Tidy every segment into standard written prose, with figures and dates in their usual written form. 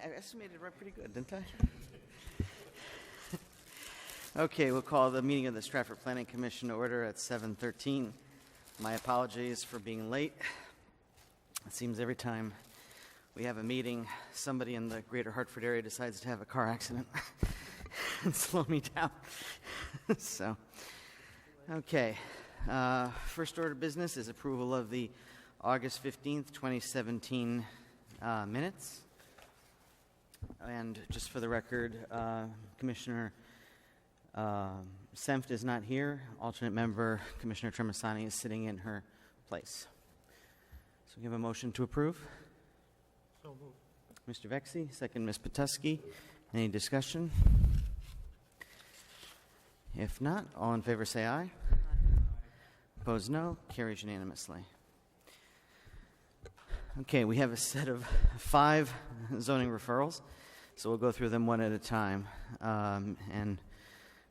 I estimated right pretty good, didn't I? Okay, we'll call the meeting of the Stratford Planning Commission to order at 7:13. My apologies for being late. It seems every time we have a meeting, somebody in the greater Hartford area decides to have a car accident and slow me down. So, okay. First order of business is approval of the August 15th, 2017 minutes. And just for the record, Commissioner Senft is not here. Alternate member Commissioner Tremasani is sitting in her place. So we have a motion to approve. So moved. Mr. Vexi, second Ms. Patuski. Any discussion? If not, all in favor say aye. Opposed no. Carries unanimously. Okay, we have a set of 5 zoning referrals, so we'll go through them one at a time. And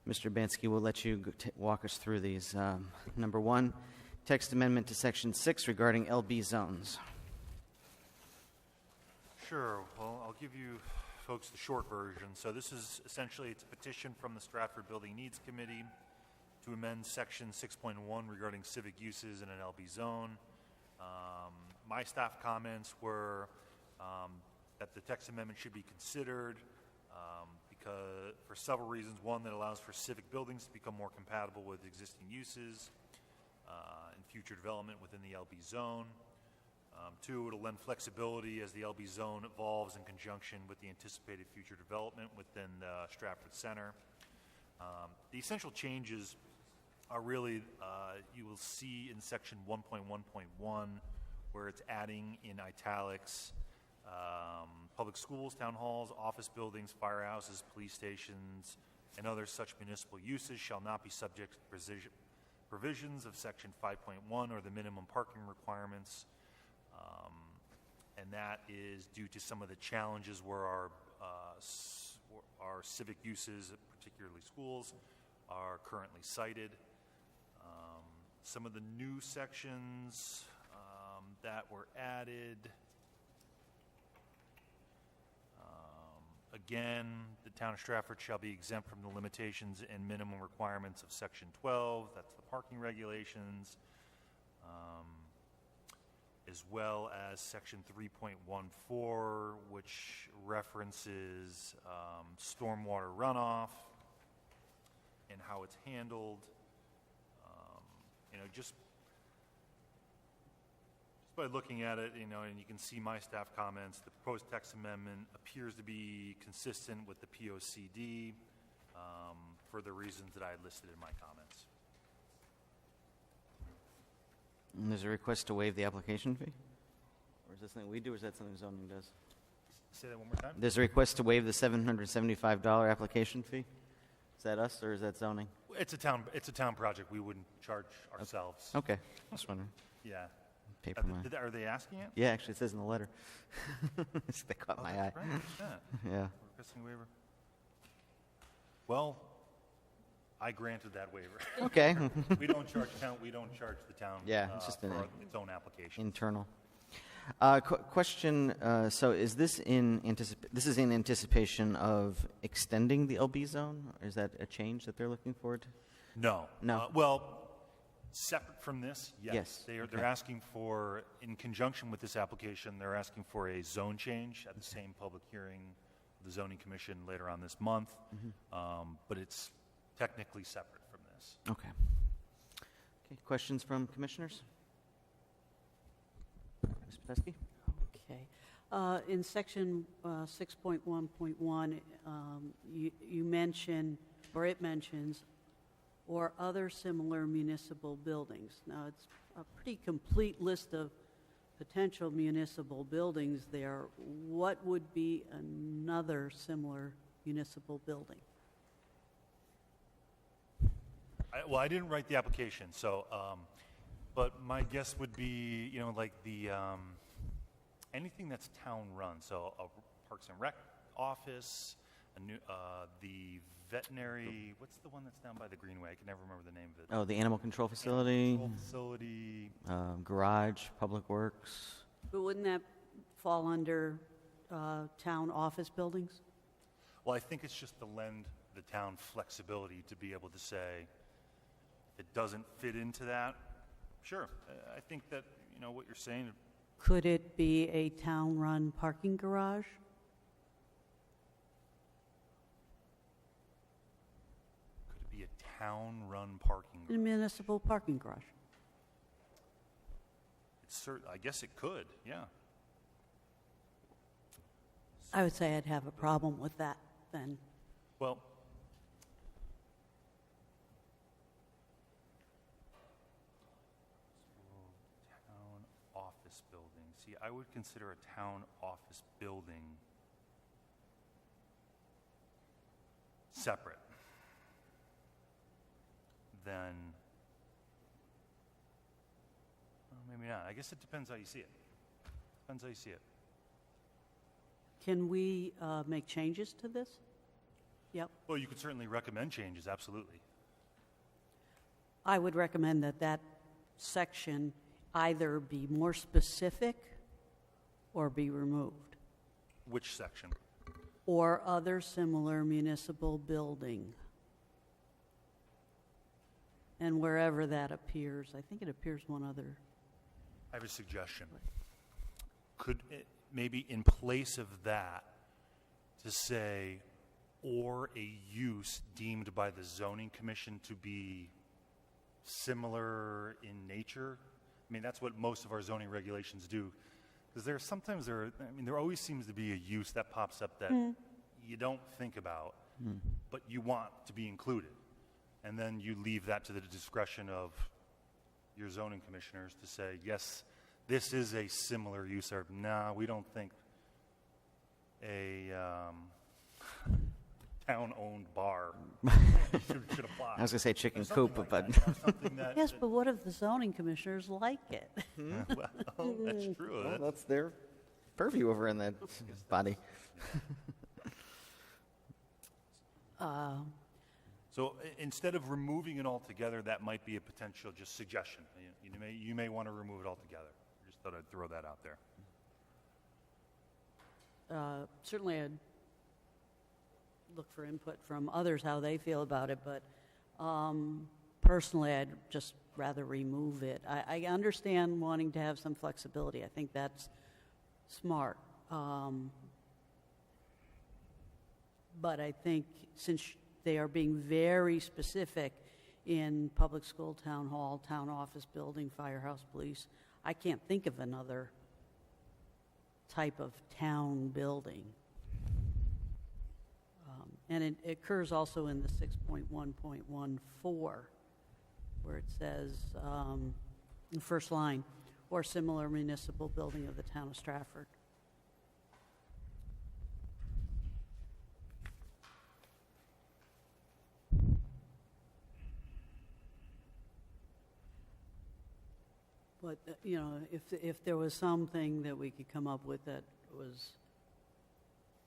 Mr. Bansky will let you walk us through these. Number 1, text amendment to Section 6 regarding LB zones. Sure. Well, I'll give you folks the short version. So this is essentially, it's a petition from the Stratford Building Needs Committee to amend Section 6.1 regarding civic uses in an LB zone. My staff comments were that the text amendment should be considered because for several reasons. One, that allows for civic buildings to become more compatible with existing uses and future development within the LB zone. 2, it'll lend flexibility as the LB zone evolves in conjunction with the anticipated future development within the Stratford Center. The essential changes are really, you will see in section 1.1.1, where it's adding in italics, public schools, town halls, office buildings, firehouses, police stations, and other such municipal uses shall not be subject to provisions of section 5.1 or the minimum parking requirements. And that is due to some of the challenges where our civic uses, particularly schools, are currently cited. Some of the new sections that were added, again, the town of Stratford shall be exempt from the limitations and minimum requirements of section 12, that's the parking regulations, as well as section 3.14, which references stormwater runoff and how it's handled. Just by looking at it, and you can see my staff comments, the proposed text amendment appears to be consistent with the POCD for the reasons that I had listed in my comments. And there's a request to waive the application fee? Or is that something we do, or is that something zoning does? Say that one more time. There's a request to waive the $775 application fee? Is that us, or is that zoning? It's a town project. We wouldn't charge ourselves. Okay, just wondering. Yeah. Paper money. Are they asking it? Yeah, actually, it says in the letter. They caught my eye. Right. Yeah. Requesting a waiver. Well, I granted that waiver. Okay. We don't charge the town. Yeah, it's just for its own application. Internal. Question. So, is this in anticipation of extending the LB zone? Or is that a change that they're looking forward to? No. No. Well, separate from this, yes. Yes. They're asking for, in conjunction with this application, they're asking for a zone change at the same public hearing of the Zoning Commission later on this month. But it's technically separate from this. Okay. Okay. Questions from commissioners? Ms. Patuski? Okay. In section 6.1.1, you mention, or it mentions, or other similar municipal buildings. Now, it's a pretty complete list of potential municipal buildings there. What would be another similar municipal building? I didn't write the application, so, but my guess would be, like the, anything that's town-run, so a Parks and Rec office, the veterinary, what's the one that's down by the Greenway? I can never remember the name of it. Oh, the animal control facility. Animal control facility. Garage, public works. But wouldn't that fall under town office buildings? Well, I think it's just to lend the town flexibility to be able to say, if it doesn't fit into that, sure. I think that, what you're saying, Could it be a town-run parking garage? could it be a town-run parking A municipal parking garage? I guess it could, yeah. I would say I'd have a problem with that then. Well, town office building. See, I would consider a town office building separate than, well, maybe not. I guess it depends how you see it. Depends how you see it. Can we make changes to this? Yep. Well, you could certainly recommend changes, absolutely. I would recommend that that section either be more specific or be removed, Which section? or other similar municipal building. And wherever that appears, I think it appears one other. I have a suggestion. Could it, maybe in place of that, to say, or a use deemed by the zoning commission to be similar in nature? I mean, that's what most of our zoning regulations do. Because there always seems to be a use that pops up that you don't think about, but you want to be included. And then you leave that to the discretion of your zoning commissioners to say, yes, this is a similar use, or nah, we don't think a town-owned bar should apply. I was going to say chicken Or something coop, like but that, something that, Yes, but what if the zoning commissioners like it? well, that's true. well, that's their purview over in that body. So instead of removing it altogether, that might be a potential just suggestion. You may want to remove it altogether. Just thought I'd throw that out there. Certainly, I'd look for input from others, how they feel about it, but personally, I'd just rather remove it. I understand wanting to have some flexibility. I think that's smart. But I think since they are being very specific in public school, town hall, town office building, firehouse, police, I can't think of another type of town building. And it occurs also in the 6.1.14, where it says, the first line, or similar municipal building of the town of Stratford. But, if there was something that we could come up with that was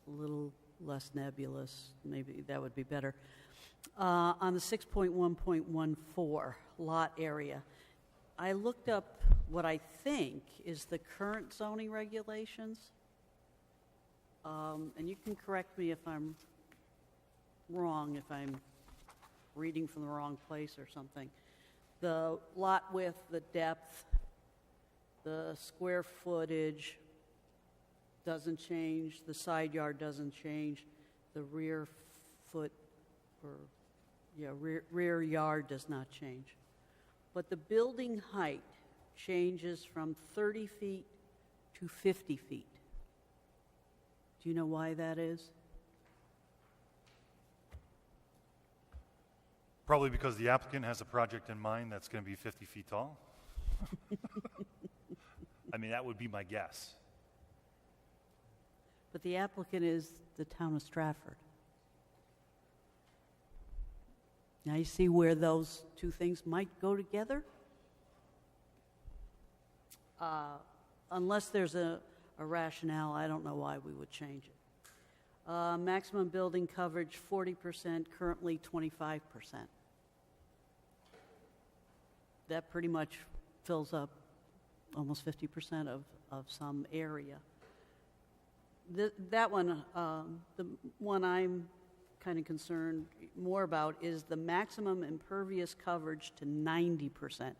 a little less nebulous, maybe that would be better. On the 6.1.14, lot area, I looked up what I think is the current zoning regulations. And you can correct me if I'm wrong, if I'm reading from the wrong place or something. The lot width, the depth, the square footage doesn't change, the side yard doesn't change, the rear yard does not change. But the building height changes from 30 feet to 50 feet. Do you know why that is? Probably because the applicant has a project in mind that's going to be 50 feet tall. I mean, that would be my guess. But the applicant is the town of Stratford. Now you see where those two things might go together? Unless there's a rationale, I don't know why we would change it. Maximum building coverage, 40%, currently 25%. That pretty much fills up almost 50% of some area. That one, the one I'm kind of concerned more about is the maximum impervious coverage to 90%.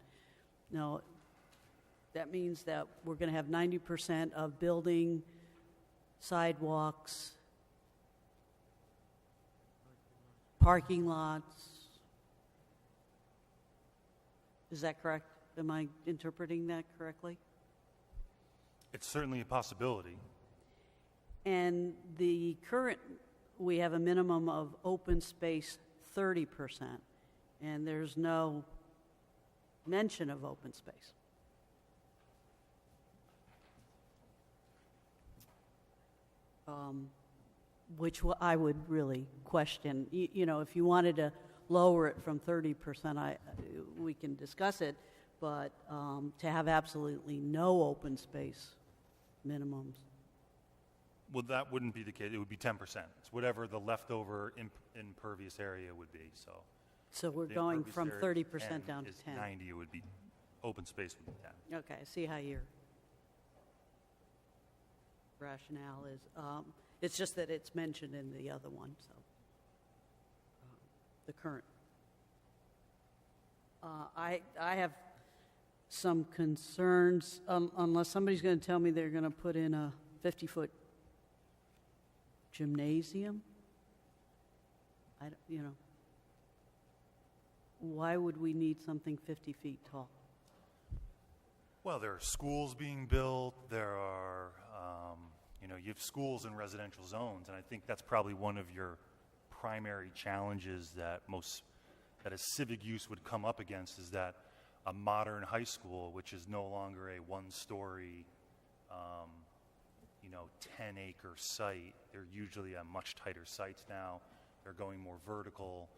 Now, that means that we're going to have 90% of building, sidewalks, parking lots. Is that correct? Am I interpreting that correctly? It's certainly a possibility. And the current, we have a minimum of open space 30%, and there's no mention of open space. Which I would really question. You know, if you wanted to lower it from 30%, we can discuss it, but to have absolutely no open space minimums. Well, that wouldn't be the case. It would be 10%. It's whatever the leftover impervious area would be. So we're the going impervious from area 30% down to is 10. 90. It would be open space would be 10. Okay, I see how your rationale is. It's just that it's mentioned in the other one, so the current. I have some concerns, unless somebody's going to tell me they're going to put in a 50-foot gymnasium. You know, why would we need something 50 feet tall? Well, there are schools being built. There are, you have schools in residential zones, and I think that's probably one of your primary challenges that a civic use would come up against, is that a modern high school, which is no longer a one-story, 10-acre site. They're usually on much tighter sites now. They're going more vertical.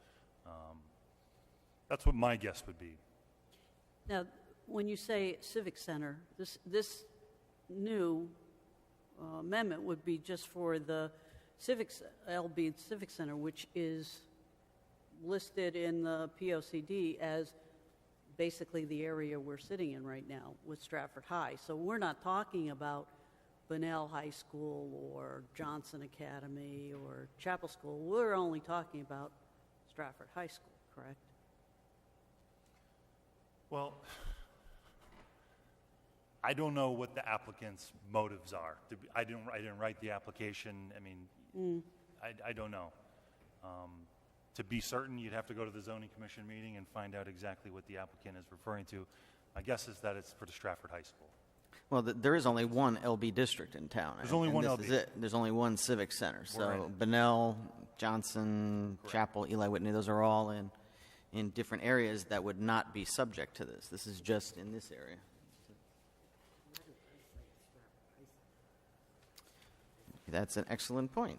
That's what my guess would be. Now, when you say civic center, this new amendment would be just for the LB Civic Center, which is listed in the POCD as basically the area we're sitting in right now with Stratford High. So we're not talking about Bunnell High School or Johnson Academy or Chapel School. We're only talking about Stratford High School, correct? Well, I don't know what the applicant's motives are. I didn't write the application. I mean, I don't know. To be certain, you'd have to go to the zoning commission meeting and find out exactly what the applicant is referring to. My guess is that it's for the Stratford High School. Well, there is only one LB district in town. There's only one this LB. Is it. There's only one civic center. We're in So it. Bunnell, Johnson, Correct. Chapel, Eli Whitney, those are all in different areas that would not be subject to this. This is just in this area. That's an excellent point.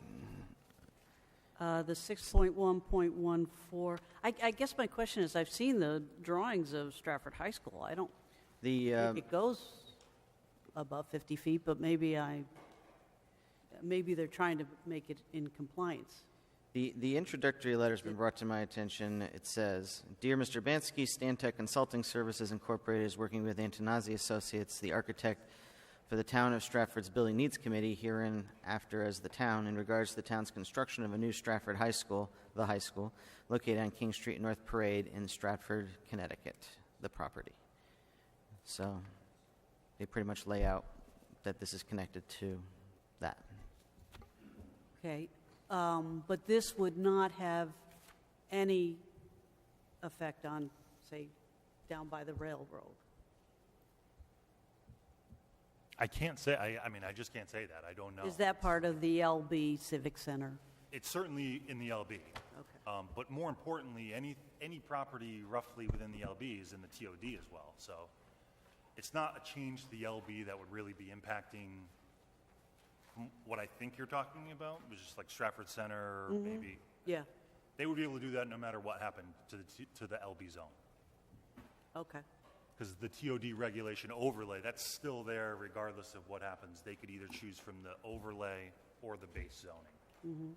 The 6.1.14, I guess my question is, I've seen the drawings of Stratford High School. I don't The think it goes above 50 feet, but maybe they're trying to make it in compliance. The introductory letter has been brought to my attention. It says, Dear Mr. Bansky, Stantec Consulting Services Incorporated is working with Antonazzi Associates, the architect for the Town of Stratford's Building Needs Committee, herein after as the town, in regards to the town's construction of a new Stratford High School, the high school, located on King Street North Parade in Stratford, Connecticut, the property. So they pretty much lay out that this is connected to that. Okay, but this would not have any effect on, say, down by the railroad. I can't say. I mean, I just can't say that. I don't know. Is that part of the LB Civic Center? It's certainly in the LB. Okay. But more importantly, any property roughly within the LB is in the TOD as well. So it's not a change to the LB that would really be impacting what I think you're talking about, which is like Stratford Center, or maybe. Yeah, They would be able to do that no matter what happened to the LB zone. okay. Because the TOD regulation overlay, that's still there regardless of what happens. They could either choose from the overlay or the base zoning.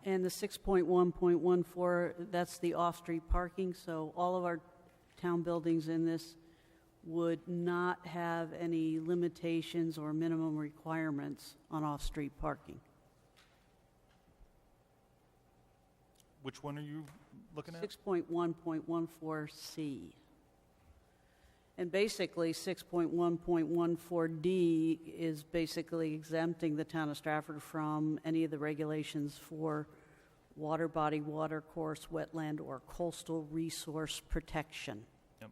And the 6.1.14, that's the off-street parking, so all of our town buildings in this would not have any limitations or minimum requirements on off-street parking. Which one are you looking at? 6.1.14C. And basically, 6.1.14D is basically exempting the town of Stratford from any of the regulations for water body, water course, wetland, or coastal resource protection. Yep.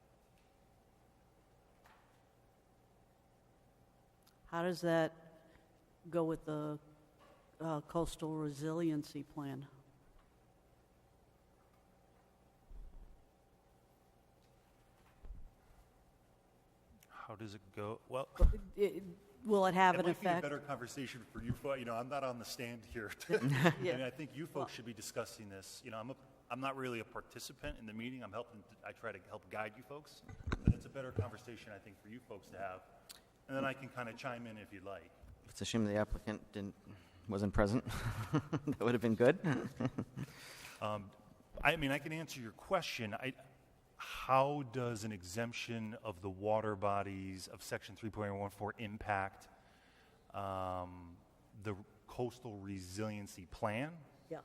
How does that go with the coastal resiliency plan? How does it go? Well, Will it have it an might be a effect? better conversation for you. You know, I'm not on the stand here. Yeah. And I think you folks should be discussing this. You know, I'm not really a participant in the meeting. I try to help guide you folks. But it's a better conversation, I think, for you folks to have. And then I can kind of chime in if you'd like. It's a shame the applicant wasn't present. That would have been good. I mean, I can answer your question. How does an exemption of the water bodies of Section 3.14 impact the coastal resiliency plan? Yeah.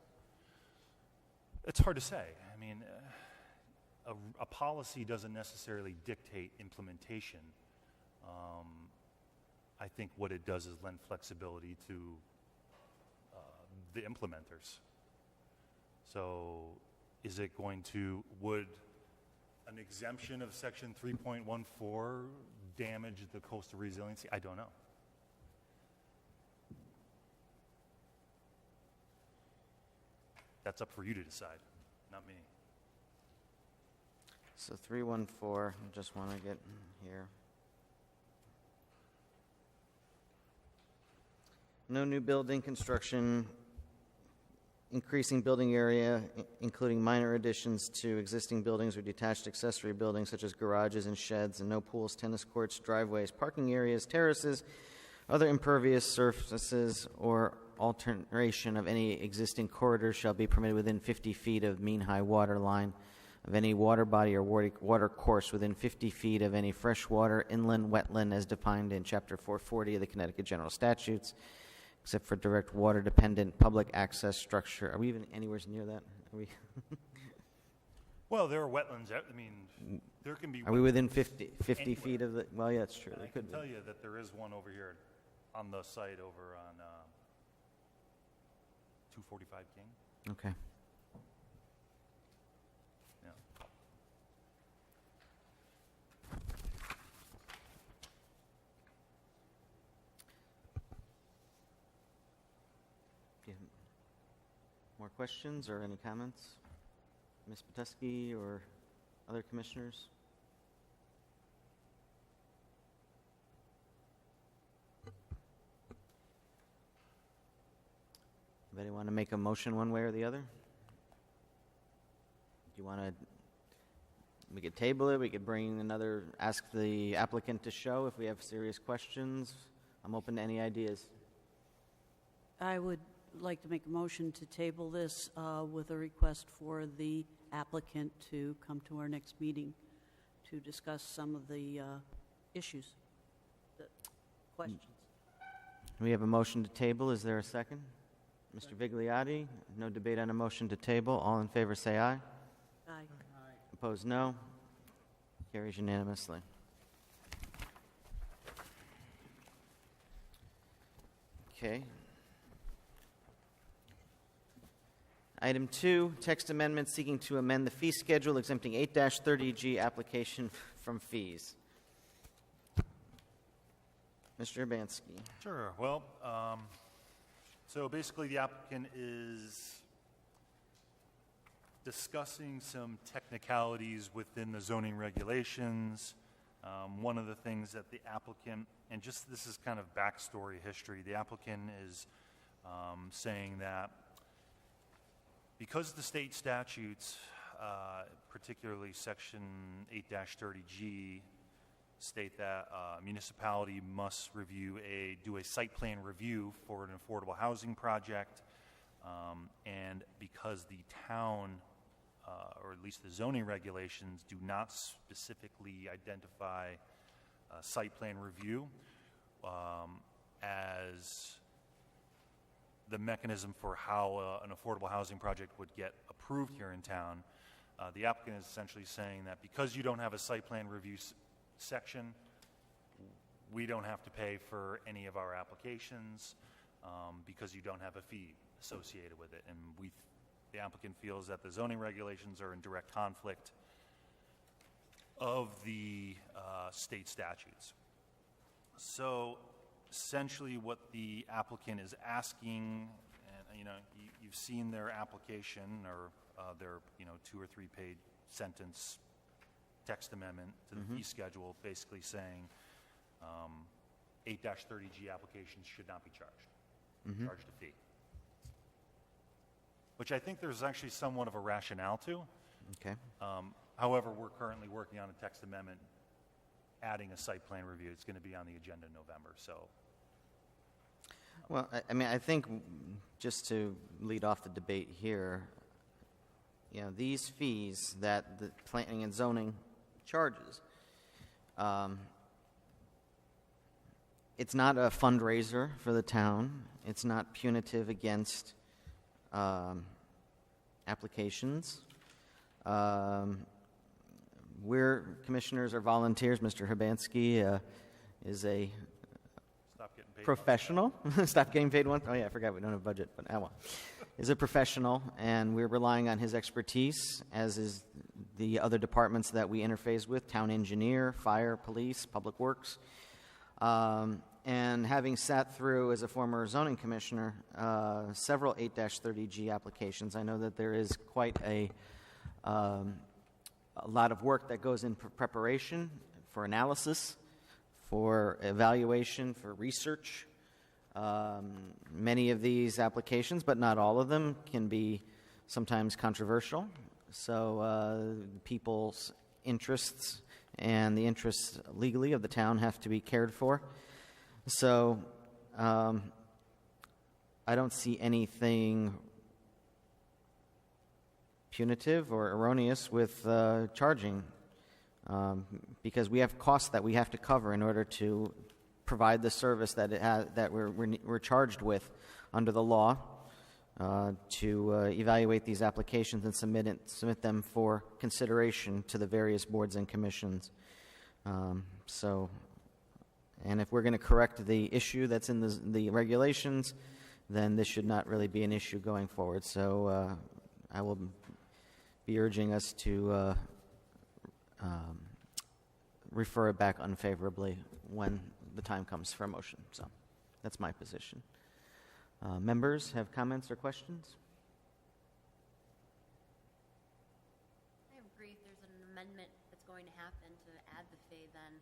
It's hard to say. I mean, a policy doesn't necessarily dictate implementation. I think what it does is lend flexibility to the implementers. So is it going to, would an exemption of Section 3.14 damage the coastal resiliency? I don't know. That's up for you to decide, not me. So 314, I just want to get here. No new building construction, increasing building area, including minor additions to existing buildings or detached accessory buildings such as garages and sheds, and no pools, tennis courts, driveways, parking areas, terraces, other impervious surfaces, or alteration of any existing corridors shall be permitted within 50 feet of mean high water line of any water body or water course within 50 feet of any freshwater inland wetland as defined in Chapter 440 of the Connecticut General Statutes, except for direct water-dependent public access structure. Are we even anywhere near that? Are we, Well, there are wetlands. I mean, there can be. are we within 50 Anywhere. feet of the, well, yeah, that's true. I There can could be. tell you that there is one over here on the site over on 245 King. Okay. Yeah. Do you have more questions or any comments? Ms. Patesky or other commissioners? Anybody want to make a motion one way or the other? Do you want to, we could table it, we could bring another, ask the applicant to show if we have serious questions. I'm open to any ideas. I would like to make a motion to table this with a request for the applicant to come to our next meeting to discuss some of the issues, the questions. We have a motion to table. Is there a second? Mr. Vigliotti, no debate on a motion to table. All in favor say aye. Aye. Opposed, no. Carries unanimously. Okay. Item 2, text amendment seeking to amend the fee schedule exempting 8-30G application from fees. Mr. Urbanski. Sure. Well, so basically the applicant is discussing some technicalities within the zoning regulations. One of the things that the applicant, and just this is kind of backstory history, the applicant is saying that because the state statutes, particularly Section 8-30G, state that a municipality must do a site plan review for an affordable housing project. And because the town, or at least the zoning regulations, do not specifically identify site plan review as the mechanism for how an affordable housing project would get approved here in town, the applicant is essentially saying that because you don't have a site plan review section, we don't have to pay for any of our applications because you don't have a fee associated with it. And the applicant feels that the zoning regulations are in direct conflict of the state statutes. So essentially what the applicant is asking, and you've seen their application or their 2 or 3 page sentence text amendment to the fee schedule, basically saying 8-30G applications should not be charged, charged a fee. Which I think there's actually somewhat of a rationale to. Okay. However, we're currently working on a text amendment adding a site plan review. It's going to be on the agenda in November, so. Well, I think just to lead off the debate here, these fees that the planning and zoning charges, it's not a fundraiser for the town. It's not punitive against applications. We're commissioners or volunteers. Mr. Hibansky is a Stop getting paid. professional. Stop getting paid once. Oh yeah, I forgot we don't have a budget, but well, is a professional, and we're relying on his expertise, as is the other departments that we interface with: town engineer, fire, police, public works. And having sat through, as a former zoning commissioner, several 8-30G applications, I know that there is quite a lot of work that goes in preparation, for analysis, for evaluation, for research. Many of these applications, but not all of them, can be sometimes controversial. So people's interests and the interests legally of the town have to be cared for. So I don't see anything punitive or erroneous with charging, because we have costs that we have to cover in order to provide the service that we're charged with under the law, to evaluate these applications and submit them for consideration to the various boards and commissions. And if we're going to correct the issue that's in the regulations, then this should not really be an issue going forward. So I will be urging us to refer it back unfavorably when the time comes for a motion. So that's my position. Members have comments or questions? I agree. If there's an amendment that's going to happen to add the fee, then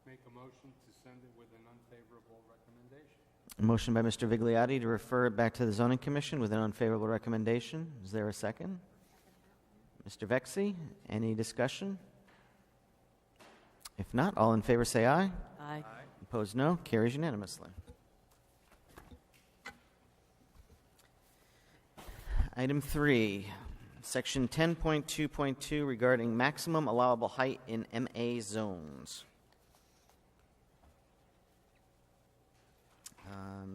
Make a motion to send it with an unfavorable recommendation. A motion by Mr. Vigliotti to refer it back to the Zoning Commission with an unfavorable recommendation. Is there a second? Mr. Vexi, any discussion? If not, all in favor say aye. Aye. Opposed, no. Carries unanimously. Item 3, Section 10.2.2 regarding maximum allowable height in MA zones.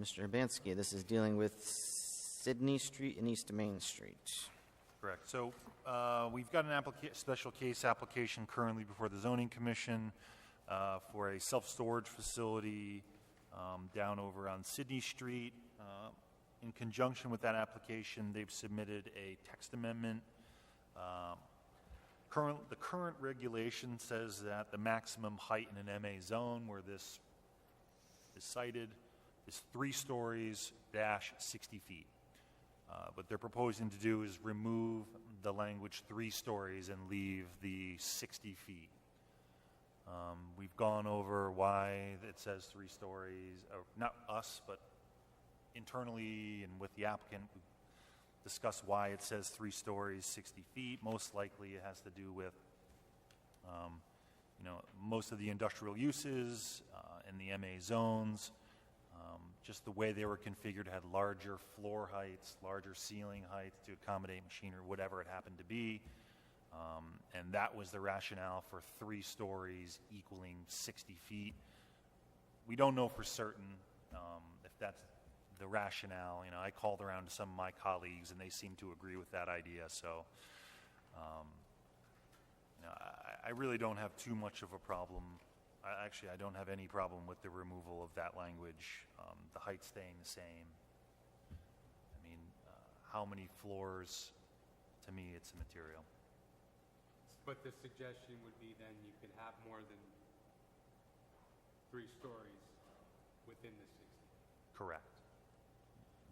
Mr. Urbanski, this is dealing with Sydney Street and East Main Street. Correct. So we've got an special case application currently before the Zoning Commission for a self-storage facility down over on Sydney Street. In conjunction with that application, they've submitted a text amendment. The current regulation says that the maximum height in an MA zone where this is cited is 3 stories dash 60 feet. What they're proposing to do is remove the language 3 stories and leave the 60 feet. We've gone over why it says 3 stories, or not us, but internally and with the applicant. We discussed why it says 3 stories, 60 feet. Most likely it has to do with, most of the industrial uses in the MA zones, just the way they were configured had larger floor heights, larger ceiling heights to accommodate machinery, whatever it happened to be. And that was the rationale for 3 stories equaling 60 feet. We don't know for certain if that's the rationale. I called around to some of my colleagues, and they seem to agree with that idea. So, I really don't have too much of a problem. I don't have any problem with the removal of that language, the height staying the same. How many floors? To me, it's immaterial. But the suggestion would be then you could have more than 3 stories within the 60. Correct.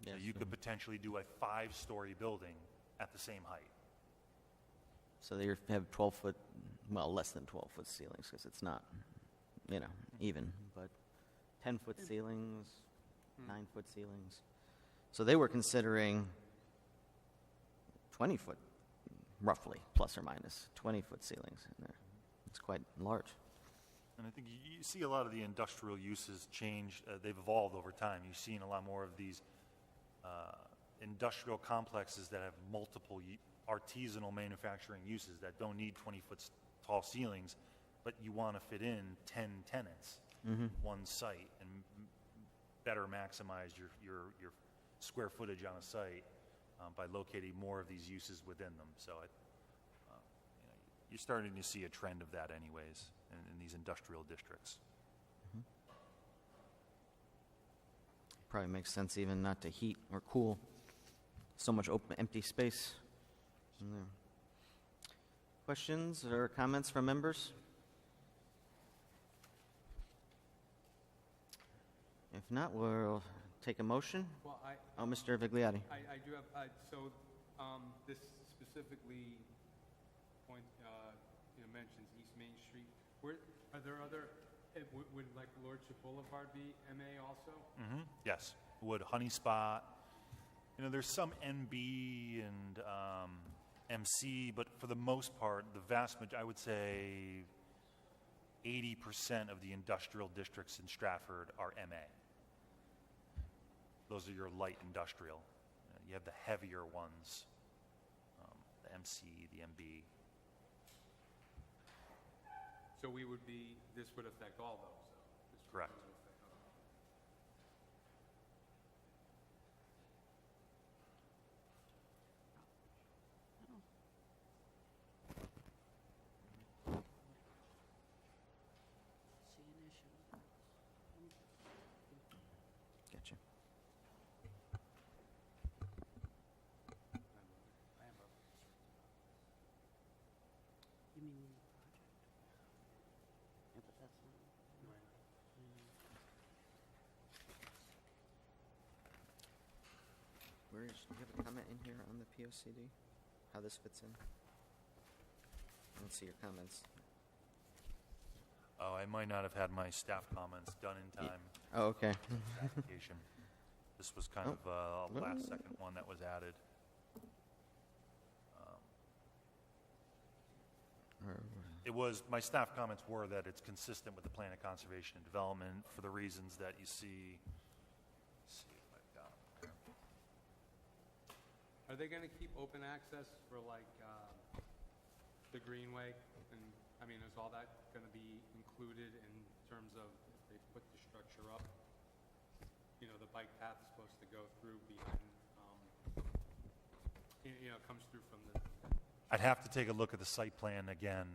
Yes, So you could potentially do a 5-story building at the same height. So they have 12-foot, well, less than 12-foot ceilings, because it's not, even, but 10-foot ceilings, 9-foot ceilings. So they were considering 20-foot, roughly, plus or minus, 20-foot ceilings in there. It's quite large. And I think you see a lot of the industrial uses change. They've evolved over time. You've seen a lot more of these industrial complexes that have multiple artisanal manufacturing uses that don't need 20-foot tall ceilings, but you want to fit in 10 tenants in one site and better maximize your square footage on a site by locating more of these uses within them. So you're starting to see a trend of that anyways in these industrial districts. Probably makes sense even not to heat or cool. So much open, empty space in there. Questions or comments from members? If not, we'll take a motion. Well, Oh, Mr. Vigliotti. I do have, this specifically mentions East Main Street. Are there other, would like Lordship Boulevard be MA also? Yes, would Honey Spot. There's some NB and MC, but for the most part, the vast majority, I would say 80% of the industrial districts in Stratford are MA. Those are your light industrial. You have the heavier ones, the MC, the MB. So this would affect all those, though? Correct. See an issue. Gotcha. You mean the project? Yeah, but that's not. Do you have a comment in here on the POCD? How this fits in? I don't see your comments. Oh, I might not have had my staff comments done in time. Oh, okay. for this application. This was kind of a last-second one that was added. It was, my staff comments were that it's consistent with the Plan of Conservation and Development for the reasons that you see. Let's see if I've got them there. Are they going to keep open access for the Greenway? And is all that going to be included in terms of if they put the structure up? The bike path is supposed to go through behind, comes through from the. I'd have to take a look at the site plan again.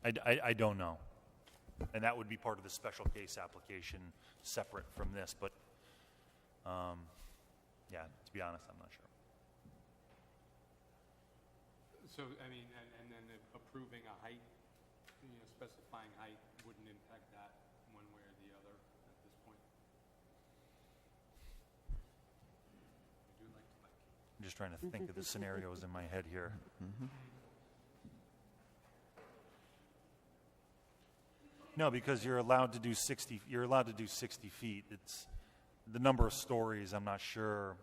I don't know. And that would be part of the special case application separate from this, but yeah, to be honest, I'm not sure. So, and then approving a height, specifying height wouldn't impact that one way or the other at this point? I do like to bike. I'm just trying to think of the scenarios in my head here. No, because you're allowed to do 60. You're allowed to do 60 feet. It's the number of stories. I'm not sure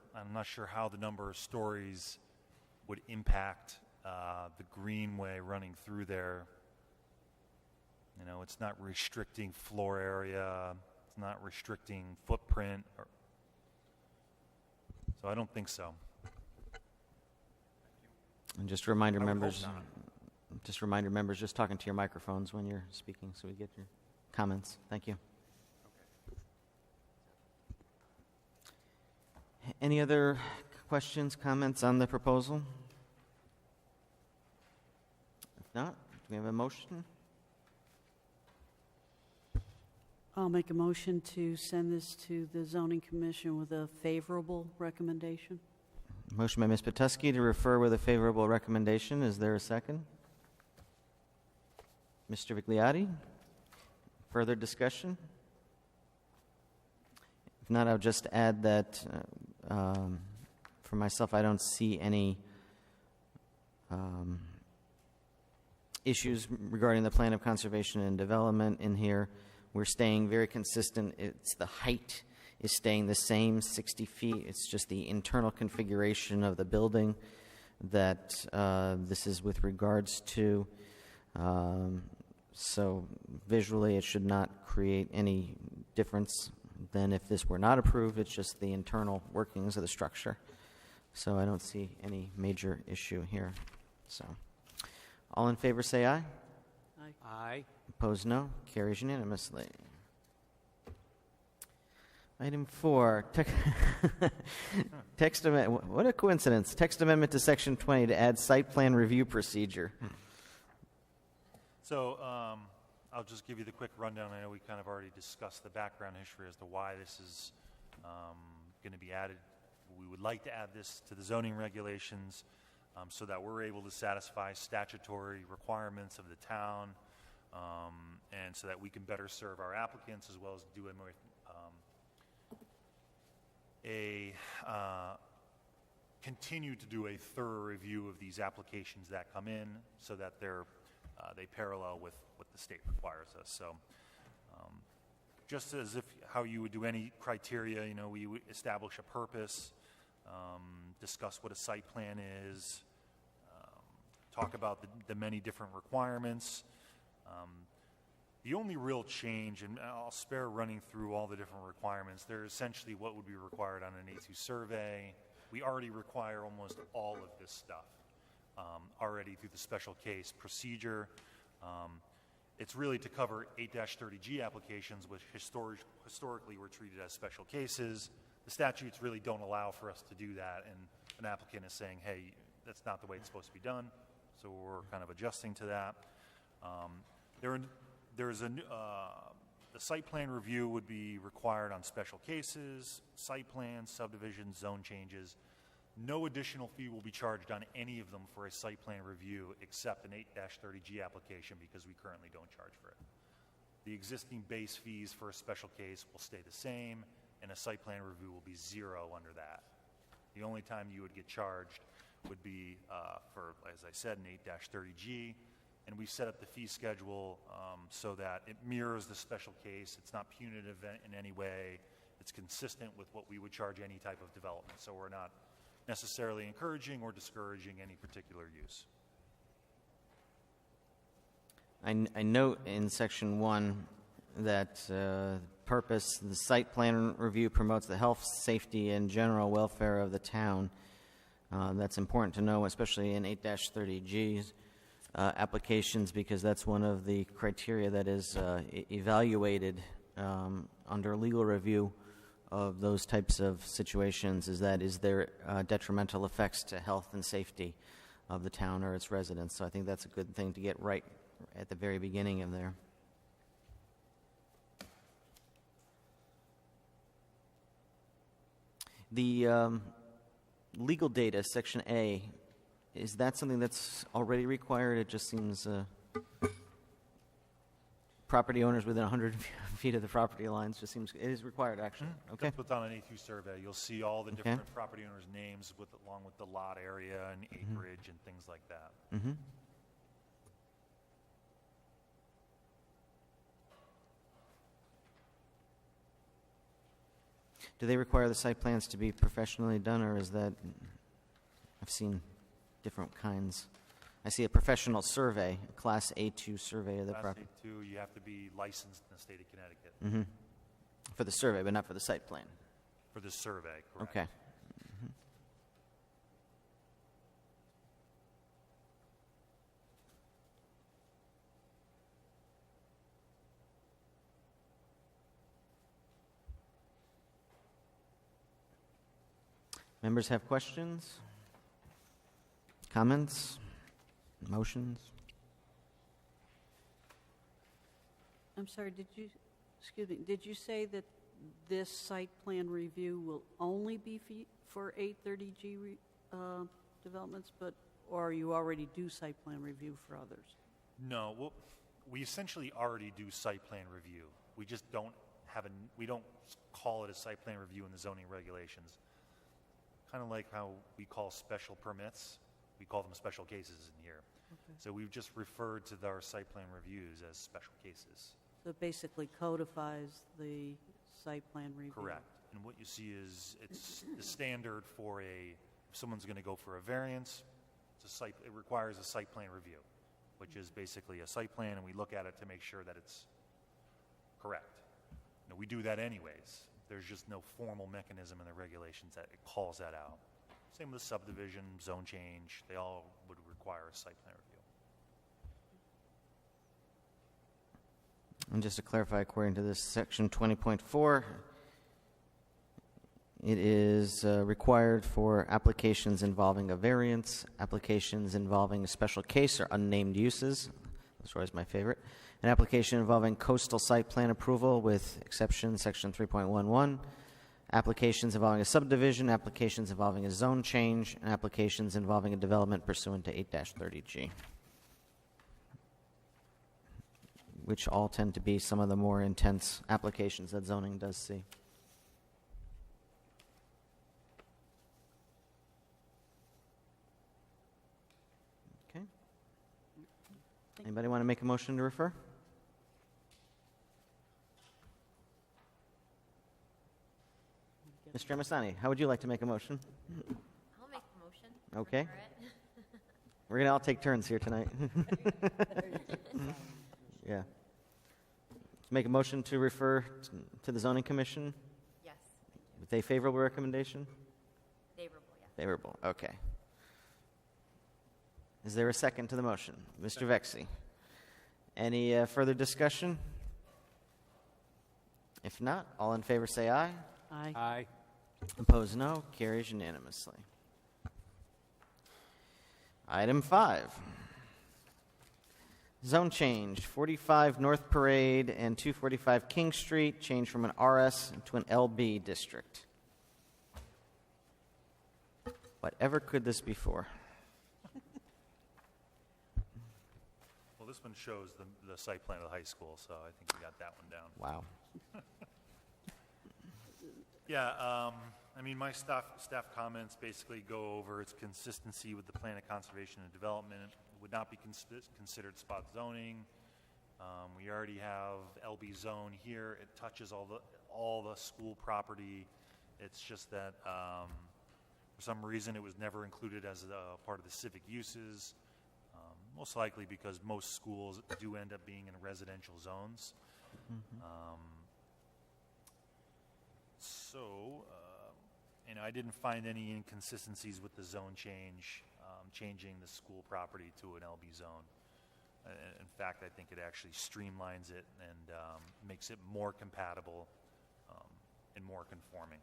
how the number of stories would impact the greenway running through there, you know, it's not restricting floor area, it's not restricting footprint, so I don't think so. And just a reminder, I would hope members, not. just talking to your microphones when you're speaking so we get your comments. Thank you. Any other questions, comments on the proposal? If not, do we have a motion? I'll make a motion to send this to the zoning commission with a favorable recommendation. Motion by Ms. Petusky to refer with a favorable recommendation. Is there a second? Mr. Vigliotti? Further discussion? If not, I'll just add that for myself, I don't see any issues regarding the plan of conservation and development in here. We're staying very consistent. It's the height is staying the same, 60 feet. It's just the internal configuration of the building that this is with regards to. So visually, it should not create any difference than if this were not approved. It's just the internal workings of the structure. So I don't see any major issue here. So, all in favor say aye. Aye. Aye. Opposed, no. Carries unanimously. Item 4, text amendment. What a coincidence. Text amendment to Section 20 to add site plan review procedure. So I'll just give you the quick rundown. I know we kind of already discussed the background history as to why this is going to be added. We would like to add this to the zoning regulations so that we're able to satisfy statutory requirements of the town, and so that we can better serve our applicants as well as do a more continue to do a thorough review of these applications that come in so that they parallel with what the state requires us. So just as if how you would do any criteria, you know, we would establish a purpose, discuss what a site plan is, talk about the many different requirements. The only real change, and I'll spare running through all the different requirements, they're essentially what would be required on an A2 survey. We already require almost all of this stuff already through the special case procedure. It's really to cover 8-30G applications, which historically were treated as special cases. The statutes really don't allow for us to do that, and an applicant is saying, hey, that's not the way it's supposed to be done, so we're kind of adjusting to that. The site plan review would be required on special cases, site plans, subdivisions, zone changes. No additional fee will be charged on any of them for a site plan review except an 8-30G application because we currently don't charge for it. The existing base fees for a special case will stay the same, and a site plan review will be zero under that. The only time you would get charged would be for, as I said, an 8-30G. And we set up the fee schedule so that it mirrors the special case. It's not punitive in any way. It's consistent with what we would charge any type of development. So we're not necessarily encouraging or discouraging any particular use. I note in Section 1 that purpose, the site plan review promotes the health, safety, and general welfare of the town. That's important to know, especially in 8-30Gs. Applications, because that's one of the criteria that is evaluated under legal review of those types of situations, is there detrimental effects to health and safety of the town or its residents. So I think that's a good thing to get right at the very beginning of there. The legal data, Section A, is that something that's already required? It just seems property owners within 100 feet of the property lines just seems, it is required actually. Okay. That's what's on an A2 survey. You'll see all the different property owners' names along with the lot area and acreage and things like that. Mm-hmm. Do they require the site plans to be professionally done, or is that, I've seen different kinds. I see a professional survey, a Class A2 survey of the Class property. A2, you have to be licensed in the state of Connecticut For the survey, but not for the site plan. for this survey, correct? Okay. Members have questions? Comments? Motions? I'm sorry, did you say that this site plan review will only be for 830G developments, or you already do site plan review for others? No, well, we essentially already do site plan review. We just don't we don't call it a site plan review in the zoning regulations. Kind of like how we call special permits, we call them special cases in here. Okay. So we've just referred to our site plan reviews as special cases. So it basically codifies the site plan review? Correct. And what you see is it's the standard for if someone's going to go for a variance, it requires a site plan review, which is basically a site plan, and we look at it to make sure that it's correct. Now, we do that anyways. There's just no formal mechanism in the regulations that it calls that out. Same with the subdivision, zone change, they all would require a site plan review. And just to clarify, according to this section 20.4, it is required for applications involving a variance, applications involving a special case or unnamed uses. That's always my favorite. An application involving coastal site plan approval with exception section 3.11, applications involving a subdivision, applications involving a zone change, and applications involving a development pursuant to 8-30G, which all tend to be some of the more intense applications that zoning does see. Okay. Anybody want to make a motion to refer? Mr. Amasani, how would you like to make a motion? I'll make the motion. Okay. for it. We're going to all take turns here tonight. Yeah. Make a motion to refer to the zoning commission Yes, with a favorable recommendation? favorable, yes. Favorable, okay. Is there a second to the motion? Mr. Vexi. Any further discussion? If not, all in favor say aye. Aye. Aye. Opposed, no. Carries unanimously. Item 5. Zone change, 45 North Parade and 245 King Street, change from an RS to an LB district. Whatever could this be for? Well, this one shows the site plan of the high school, so I think we got that one down. Wow. Yeah, I mean, my staff comments basically go over its consistency with the plan of conservation and development. It would not be considered spot zoning. We already have LB zone here. It touches all the school property. It's just that for some reason it was never included as a part of the civic uses. Most likely because most schools do end up being in residential zones. So, I didn't find any inconsistencies with the zone change, changing the school property to an LB zone. In fact, I think it actually streamlines it and makes it more compatible and more conforming.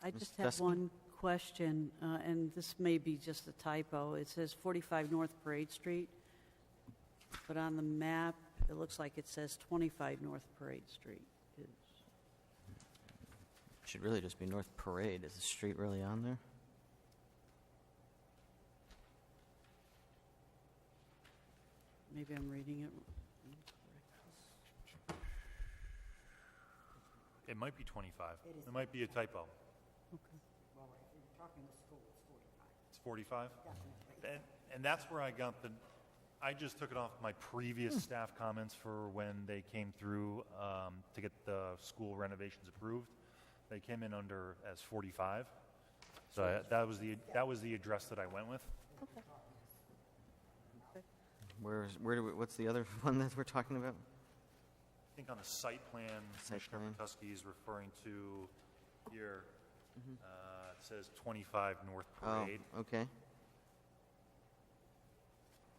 I Ms. just have Dusky? one question, and this may be just a typo. It says 45 North Parade Street, but on the map, it looks like it says 25 North Parade Street. It should really just be North Parade. Is the street really on there? Maybe I'm reading it. It might be 25. It might be a typo. It's 45? And that's where I got I just took it off my previous staff comments for when they came through to get the school renovations approved. They came in as 45. So that was the address that I went with. Okay. Okay. What's the other one that we're talking about? I think on the site plan, Site Commissioner plan. Matusky is referring to here, it says 25 North Oh, Parade. okay.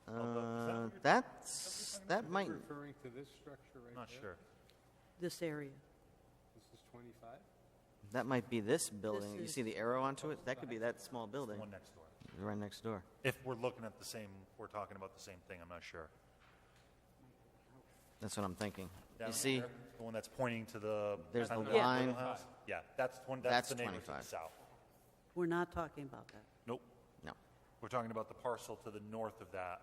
Although, is That might, Referring to this structure right Not there? sure. This area. This is 25? that might be this building. You is- see the arrow onto it? That could be that small building, One next door. right next door. If we're looking at the same, we're talking about the same thing, I'm not sure. That's what I'm thinking. Down You see, there, the one that's pointing to the. There's the kind of line. little house? Yeah, that's That's the neighbor to the 25. south. We're not talking about that. Nope, no. we're talking about the parcel to the north of that.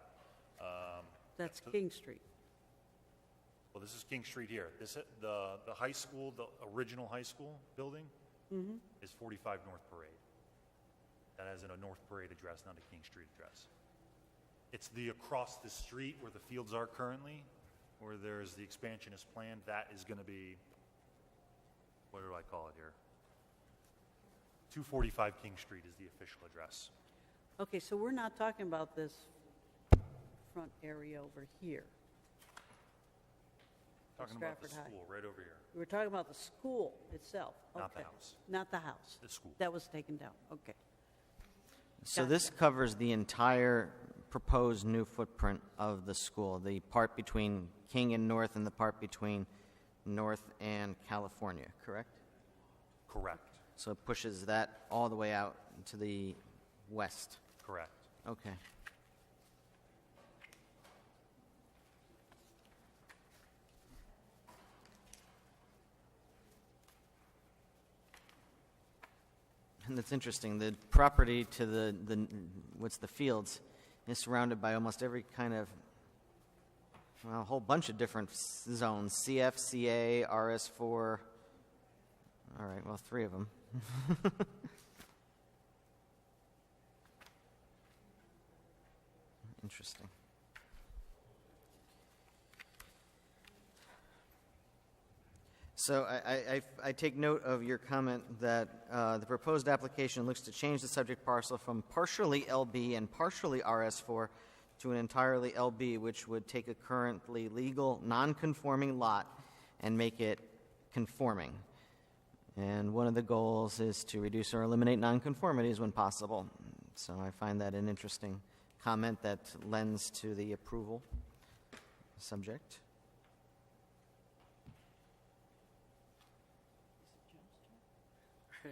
That's So- King Street. Well, this is King Street here. The high school, the original high school building is 45 North Parade. That has a North Parade address, not a King Street address. It's the across the street where the fields are currently, where there's the expansionist plan. That is going to be, what do I call it here? 245 King Street is the official address. Okay, so we're not talking about this front area over here. Talking about the Stratford High. school right over here. We're talking about the school itself. Not the Okay. house. Not the house. The school. That was taken down, okay. So this covers the entire proposed new footprint of the school, the part between King and North and the part between North and California, correct? Correct. So it pushes that all the way out to the west. Correct. Okay. And that's interesting. The property to what's the fields is surrounded by almost every kind of, well, a whole bunch of different zones. CF, CA, RS4. All right, well, 3 of them. Interesting. So I take note of your comment that the proposed application looks to change the subject parcel from partially LB and partially RS4 to an entirely LB, which would take a currently legal non-conforming lot and make it conforming. And one of the goals is to reduce or eliminate nonconformities when possible. So I find that an interesting comment that lends to the approval subject. Yeah.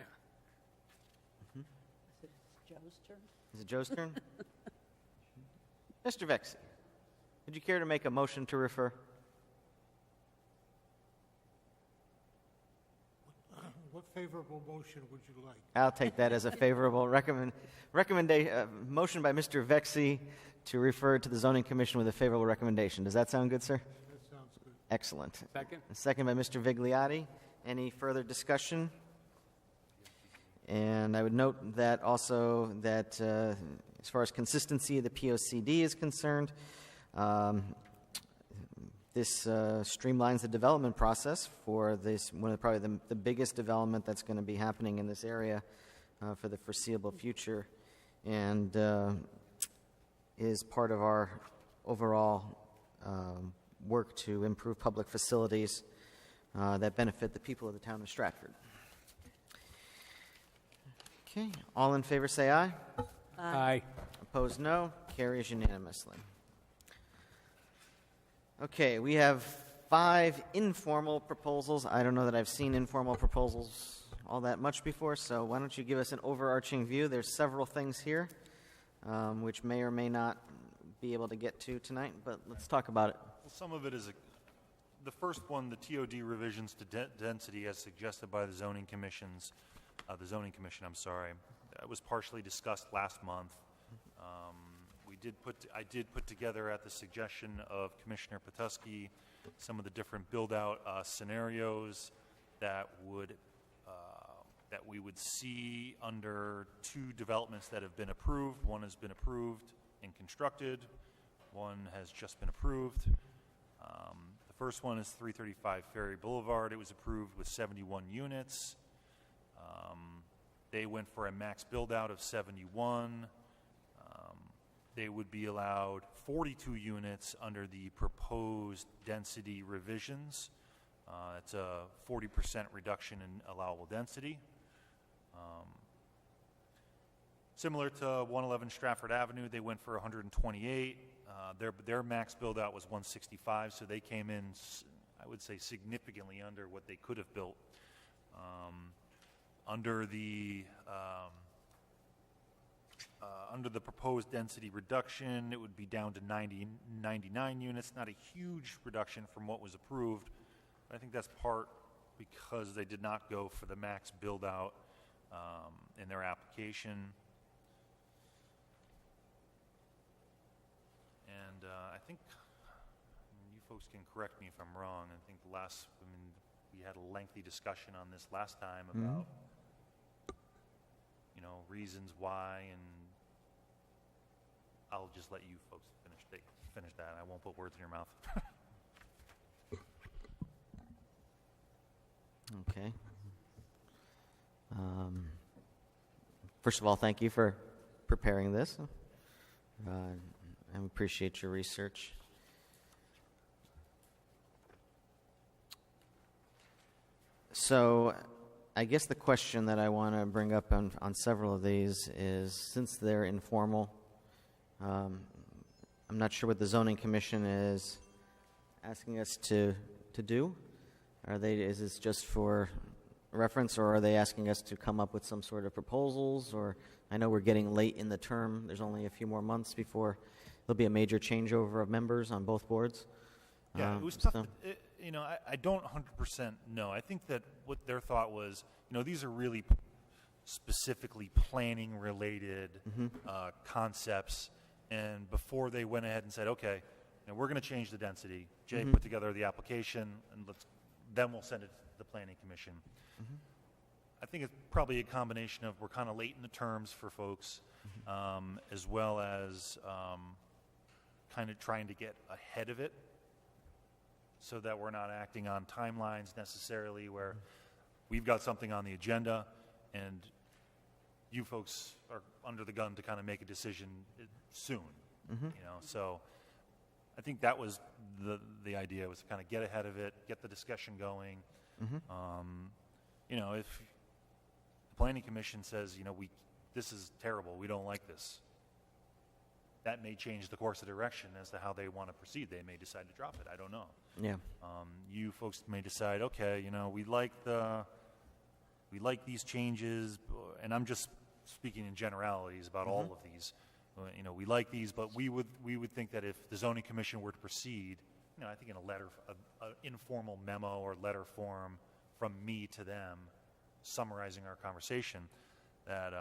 Is it Joe's turn? Is it Joe's turn? Mr. Vexy, would you care to make a motion to refer? What favorable motion would you like? I'll take that as a favorable motion by Mr. Vexy to refer to the Zoning Commission with a favorable recommendation. Does that sound good, sir? That sounds good. Excellent. Second? A second by Mr. Vigliotti. Any further discussion? And I would note that also that as far as consistency of the POCD is concerned, this streamlines the development process for this, probably the biggest development that's going to be happening in this area for the foreseeable future, and is part of our overall work to improve public facilities that benefit the people of the town of Stratford. Okay, all in favor say aye. Aye. Opposed, no. Carries unanimously. Okay, we have 5 informal proposals. I don't know that I've seen informal proposals all that much before, so why don't you give us an overarching view? There's several things here, which may or may not be able to get to tonight, but let's talk about it. Well, some of it is the first one, the TOD revisions to density as suggested by the zoning commission, that was partially discussed last month. I did put together at the suggestion of Commissioner Matusky some of the different build-out scenarios that we would see under 2 developments that have been approved. One has been approved and constructed. One has just been approved. The first one is 335 Ferry Boulevard. It was approved with 71 units. They went for a max build-out of 71. They would be allowed 42 units under the proposed density revisions. It's a 40% reduction in allowable density. Similar to 111 Stratford Avenue, they went for 128. Their max build-out was 165, so they came in, I would say, significantly under what they could have built. Under the proposed density reduction, it would be down to 99 units. Not a huge reduction from what was approved. I think that's part because they did not go for the max build-out in their application. And I think, you folks can correct me if I'm wrong, I think we had a lengthy discussion on this last time about, reasons why, and I'll just let you folks finish that. I won't put words in your mouth. Okay. First of all, thank you for preparing this. I appreciate your research. So, I guess the question that I want to bring up on several of these is, since they're informal, I'm not sure what the zoning commission is asking us to do. Is this just for reference, or are they asking us to come up with some sort of proposals? Or I know we're getting late in the term. There's only a few more months before there'll be a major changeover of members on both boards. Yeah, it was tough. I don't 100% know. I think that what their thought was, these are really specifically planning-related concepts. And before they went ahead and said, okay, we're going to change the density, Jay put together the application, and then we'll send it to the Planning Commission. I think it's probably a combination of we're kind of late in the terms for folks, as well as kind of trying to get ahead of it, so that we're not acting on timelines necessarily where we've got something on the agenda and you folks are under the gun to kind of make a decision soon. So I think that was the idea, was to kind of get ahead of it, get the discussion going. If the Planning Commission says, this is terrible, we don't like this, that may change the course of direction as to how they want to proceed. They may decide to drop it. I don't know. Yeah. You folks may decide, okay, we like these changes, and I'm just speaking in generalities about all of these. We like these, but we would think that if the zoning commission were to proceed, I think in a letter, an informal memo or letter form from me to them, summarizing our conversation, that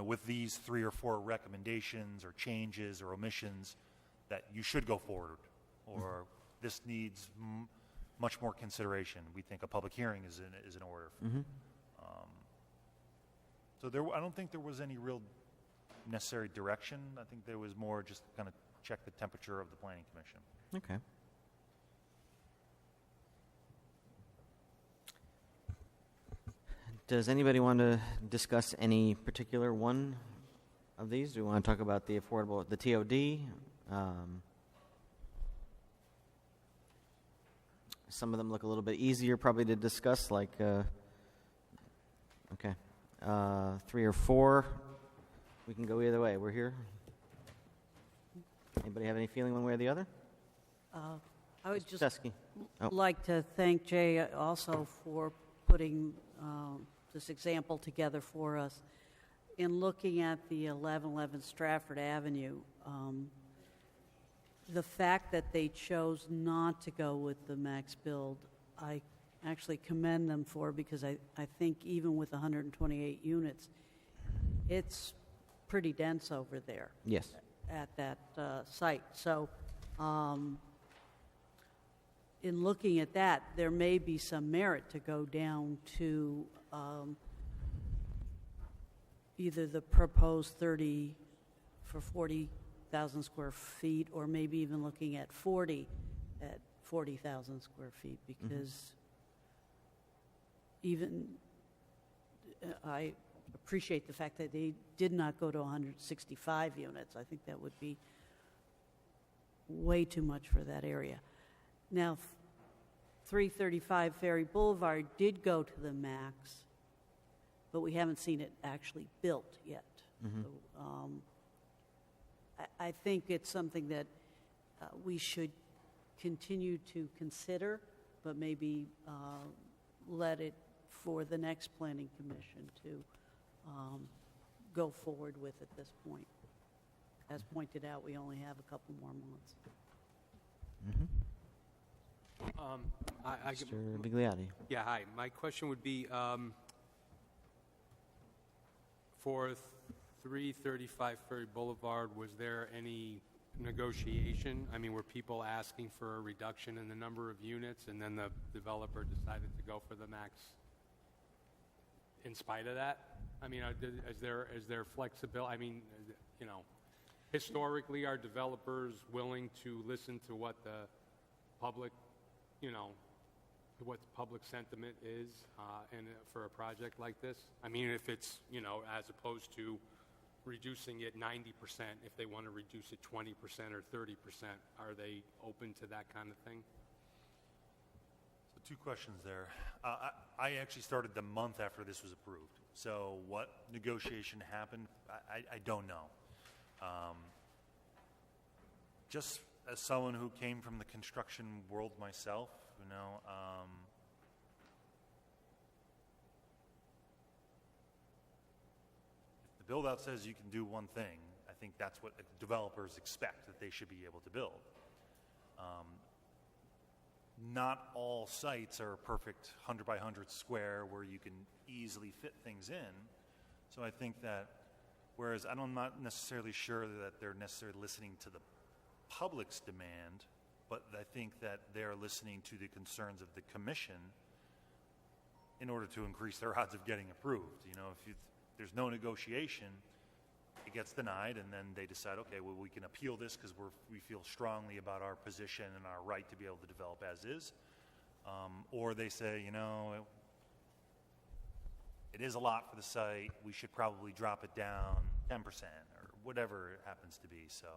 with these 3 or 4 recommendations or changes or omissions, that you should go forward, or this needs much more consideration. We think a public hearing is in order. So I don't think there was any real necessary direction. I think there was more just kind of check the temperature of the Planning Commission. Okay. Does anybody want to discuss any particular one of these? Do we want to talk about the TOD? Some of them look a little bit easier probably to discuss, like, okay, 3 or 4. We can go either way. We're here. Anybody have any feeling one way or the other? I would just Teskey. like to thank Jay also for putting this example together for us. In looking at the 1111 Stratford Avenue, the fact that they chose not to go with the max build, I actually commend them for, because I think even with 128 units, it's pretty dense over there. Yes. At that site. So in looking at that, there may be some merit to go down to either the proposed 30 for 40,000 square feet, or maybe even looking at 40 at 40,000 square feet, because even I appreciate the fact that they did not go to 165 units. I think that would be way too much for that area. Now, 335 Ferry Boulevard did go to the max, but we haven't seen it actually built yet. So, I think it's something that we should continue to consider, but maybe let it for the next planning commission to go forward with at this point. As pointed out, we only have a couple more months. Mr. Bigliotti. Yeah, hi. My question would be, for 335 Ferry Boulevard, was there any negotiation? I mean, were people asking for a reduction in the number of units, and then the developer decided to go for the max in spite of that? I mean, is there flexibility? I mean, you know, historically, are developers willing to listen to what the public, you know, what public sentiment is for a project like this? I mean, if it's, you know, as opposed to reducing it 90%, if they want to reduce it 20% or 30%, are they open to that kind of thing? So two questions there. I actually started the month after this was approved. So what negotiation happened, I don't know. Just as someone who came from the construction world myself, you know, if the build-out says you can do one thing, I think that's what developers expect, that they should be able to build. Not all sites are perfect 100 by 100 square where you can easily fit things in. So I think that, whereas I'm not necessarily sure that they're necessarily listening to the public's demand, but I think that they're listening to the concerns of the commission in order to increase their odds of getting approved. You know, if there's no negotiation, it gets denied, and then they decide, okay, well, we can appeal this because we feel strongly about our position and our right to be able to develop as is. Or they say, you know, it is a lot for the site. We should probably drop it down 10% or whatever it happens to be. So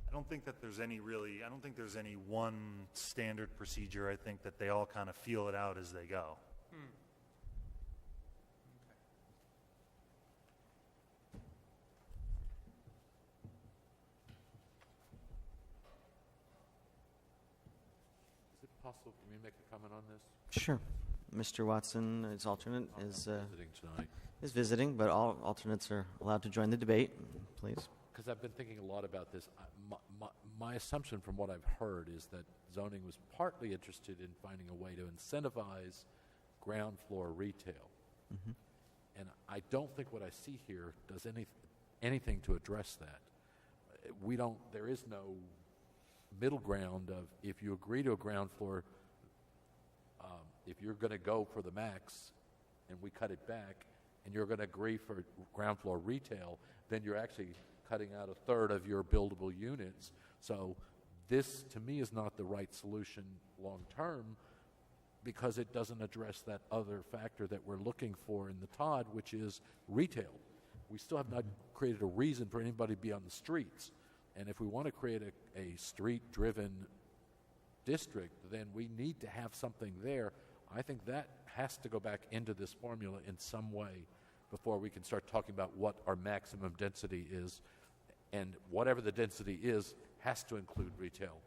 I don't think that there's any one standard procedure. I think that they all kind of feel it out as they go. Is it possible for me to make a comment on this? Sure. Mr. Watson, as alternate, is Visiting tonight. visiting, but all alternates are allowed to join the debate. Please. Because I've been thinking a lot about this. My assumption from what I've heard is that zoning was partly interested in finding a way to incentivize ground floor retail. And I don't think what I see here does anything to address that. There is no middle ground of, if you agree to a ground floor, if you're going to go for the max and we cut it back, and you're going to agree for ground floor retail, then you're actually cutting out a third of your buildable units. So this, to me, is not the right solution long term, because it doesn't address that other factor that we're looking for in the TOD, which is retail. We still have not created a reason for anybody to be on the streets. And if we want to create a street-driven district, then we need to have something there. I think that has to go back into this formula in some way before we can start talking about what our maximum density is. And whatever the density is has to include retail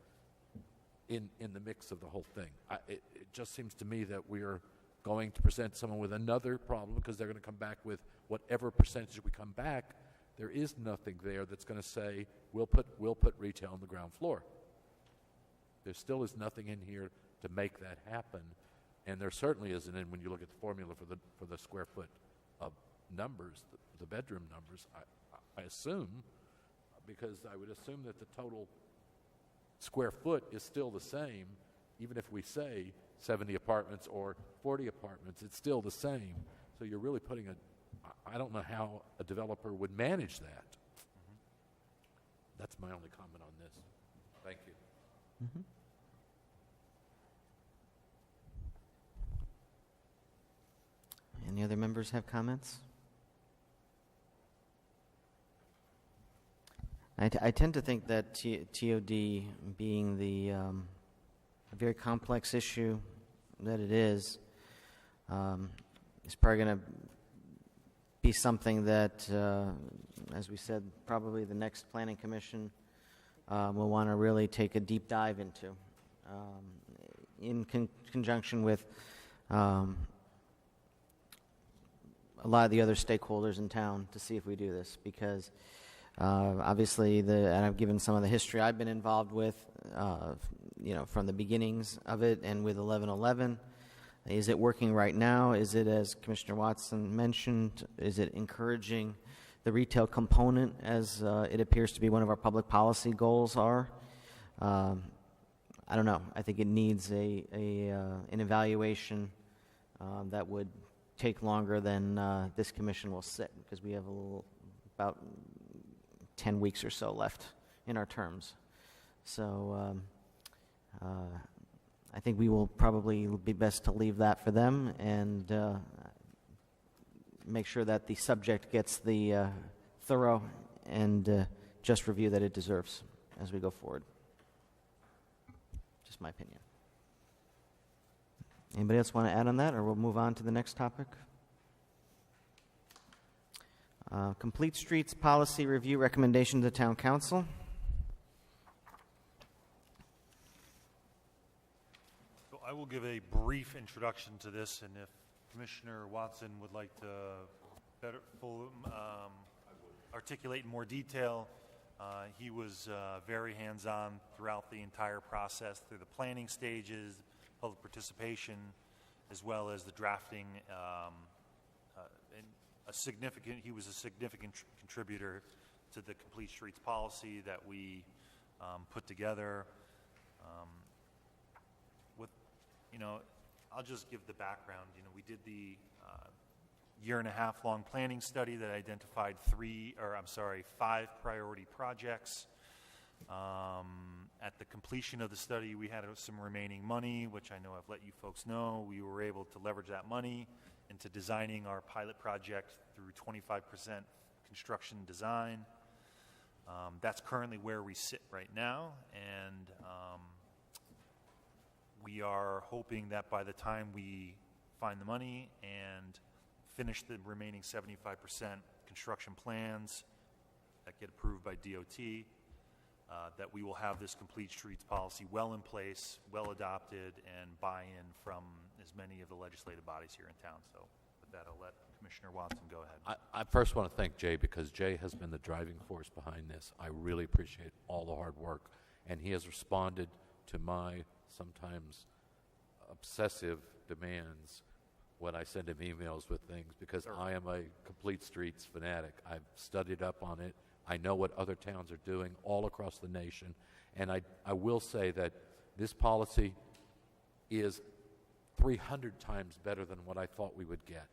in the mix of the whole thing. It just seems to me that we are going to present someone with another problem, because they're going to come back with whatever percentage we come back. There is nothing there that's going to say we'll put retail on the ground floor. There still is nothing in here to make that happen, and there certainly isn't in when you look at the formula for the square foot of numbers, the bedroom numbers. I assume, because I would assume that the total square foot is still the same, even if we say 70 apartments or 40 apartments, it's still the same. So you're really putting I don't know how a developer would manage that. That's my only comment on this. Thank you. Any other members have comments? I tend to think that TOD, being the very complex issue that it is probably going to be something that, as we said, probably the next Planning Commission will want to really take a deep dive into, in conjunction with a lot of the other stakeholders in town to see if we do this, because obviously, and I've given some of the history I've been involved with, from the beginnings of it and with 1111. Is it working right now? Is it, as Commissioner Watson mentioned, is it encouraging the retail component as it appears to be one of our public policy goals are? I don't know. I think it needs an evaluation that would take longer than this commission will sit, because we have about 10 weeks or so left in our terms. So I think we will probably be best to leave that for them and make sure that the subject gets the thorough and just review that it deserves as we go forward. Just my opinion. Anybody else want to add on that, or we'll move on to the next topic? Complete Streets Policy Review Recommendation to the Town Council. So I will give a brief introduction to this, and if Commissioner Watson would like to articulate in more detail, he was very hands-on throughout the entire process, through the planning stages, public participation, as well as the drafting. He was a significant contributor to the Complete Streets policy that we put together. I'll just give the background. We did the year-and-a-half-long planning study that identified 5 priority projects. At the completion of the study, we had some remaining money, which I know I've let you folks know. We were able to leverage that money into designing our pilot project through 25% construction design. That's currently where we sit right now, and we are hoping that by the time we find the money and finish the remaining 75% construction plans that get approved by DOT, that we will have this Complete Streets policy well in place, well adopted, and buy-in from as many of the legislative bodies here in town. So with that, I'll let Commissioner Watson go ahead. I first want to thank Jay, because Jay has been the driving force behind this. I really appreciate all the hard work, and he has responded to my sometimes obsessive demands when I send him emails with things, because I am a Complete Streets fanatic. I've studied up on it. I know what other towns are doing all across the nation, and I will say that this policy is 300 times better than what I thought we would get.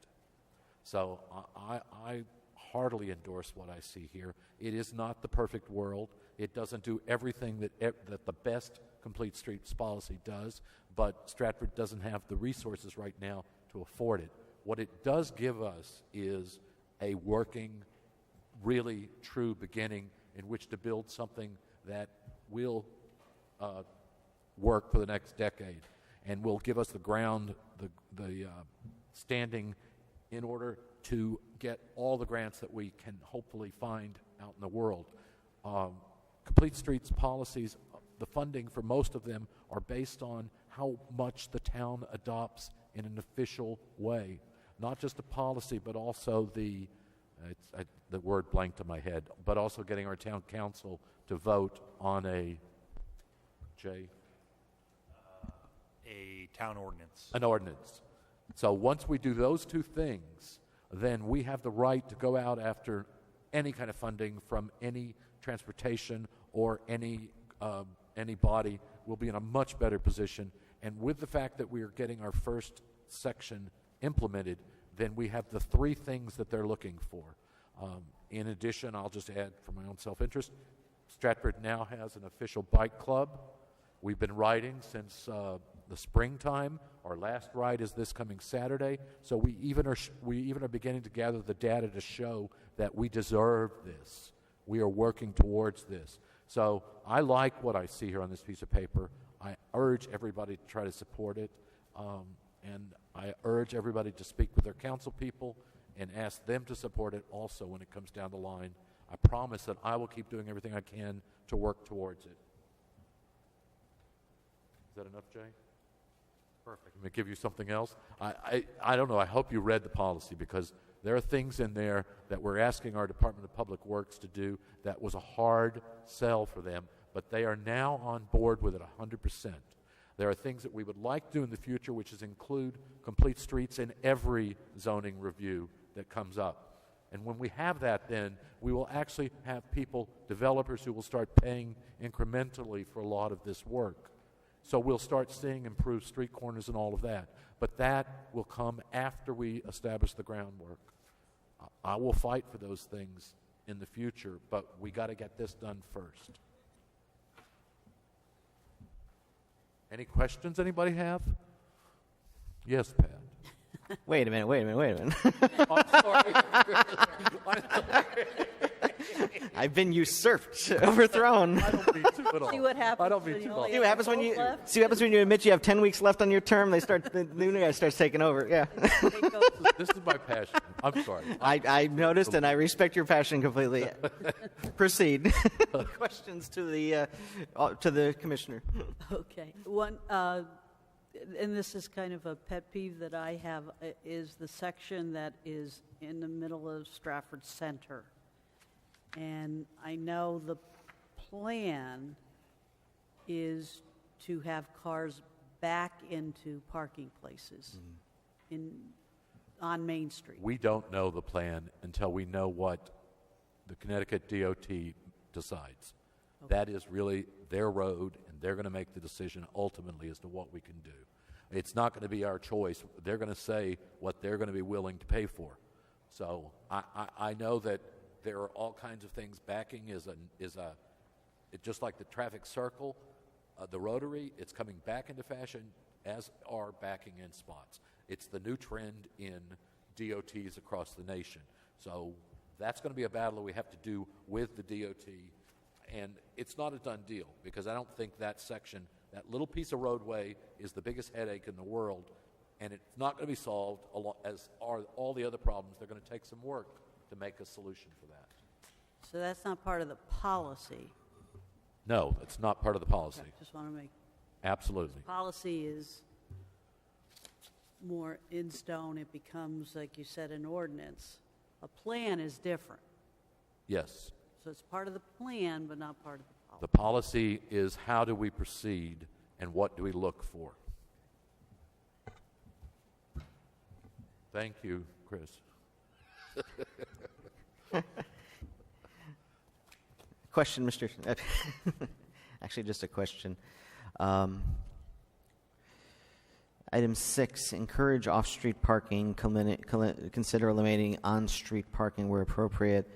So I heartily endorse what I see here. It is not the perfect world. It doesn't do everything that the best Complete Streets policy does, but Stratford doesn't have the resources right now to afford it. What it does give us is a working, really true beginning in which to build something that will work for the next decade, and will give us the ground, the standing in order to get all the grants that we can hopefully find out in the world. Complete Streets policies, the funding for most of them are based on how much the town adopts in an official way. Not just a policy, but also the word blanked in my head, but also getting our town council to vote on a town ordinance. An ordinance. So once we do those two things, then we have the right to go out after any kind of funding from any transportation or any body. We'll be in a much better position. And with the fact that we are getting our first section implemented, then we have the 3 things that they're looking for. In addition, I'll just add for my own self-interest, Stratford now has an official bike club. We've been riding since the springtime. Our last ride is this coming Saturday. So we even are beginning to gather the data to show that we deserve this. We are working towards this. So I like what I see here on this piece of paper. I urge everybody to try to support it, and I urge everybody to speak with their council people and ask them to support it also when it comes down the line. I promise that I will keep doing everything I can to work towards it. Is that enough, Jay? Perfect. Let me give you something else. I don't know. I hope you read the policy, because there are things in there that we're asking our Department of Public Works to do that was a hard sell for them, but they are now on board with it 100%. There are things that we would like to do in the future, which is include complete streets in every zoning review that comes up. And when we have that, then we will actually have people, developers, who will start paying incrementally for a lot of this work. So we'll start seeing improved street corners and all of that. But that will come after we establish the groundwork. I will fight for those things in the future, but we got to get this done first. Any questions anybody have? Yes, Pat. Wait a minute. I'm sorry. I've been usurped, overthrown. I don't mean to at all. See what happens. I don't mean when to you at all. only See what have happens when both you left? see what happens when you admit you have 10 weeks left on your term. The new guy starts taking over. Yeah, Take over. This is my passion. I'm sorry. I noticed, and I respect your passion completely. Proceed. Questions to the commissioner. Okay. One, and this is kind of a pet peeve that I have, is the section that is in the middle of Stratford Center. And I know the plan is to have cars back into parking places on Main Street. We don't know the plan until we know what the Connecticut DOT decides. Okay. That is really their road, and they're going to make the decision ultimately as to what we can do. It's not going to be our choice. They're going to say what they're going to be willing to pay for. So I know that there are all kinds of things. Backing is just like the traffic circle, the rotary. It's coming back into fashion, as are backing in spots. It's the new trend in DOTs across the nation. So that's going to be a battle that we have to do with the DOT. And it's not a done deal, because I don't think that section, that little piece of roadway, is the biggest headache in the world, and it's not going to be solved, as are all the other problems. They're going to take some work to make a solution for that. So that's not part of the policy. No, it's not part of the policy. Okay, just want to make, Absolutely. policy is more in stone. It becomes, like you said, an ordinance. A plan is different. Yes. So it's part of the plan, but not part of the policy. The policy is how do we proceed and what do we look for. Thank you, Chris. Question, Mr. Actually, just a question. Item 6, encourage off-street parking, consider eliminating on-street parking where appropriate,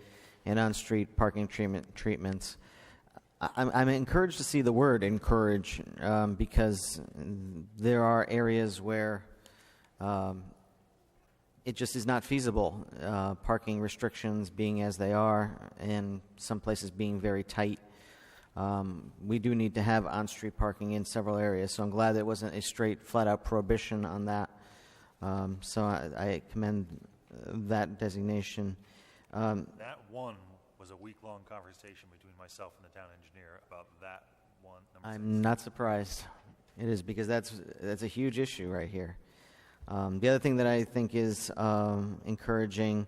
and on-street parking treatments. I'm encouraged to see the word encourage, because there are areas where it just is not feasible, parking restrictions being as they are, and some places being very tight. We do need to have on-street parking in several areas, so I'm glad that it wasn't a straight, flat-out prohibition on that. So I commend that designation. That one was a week-long conversation between myself and the town engineer about that one. I'm not surprised. It is, because that's a huge issue right here. The other thing that I think is encouraging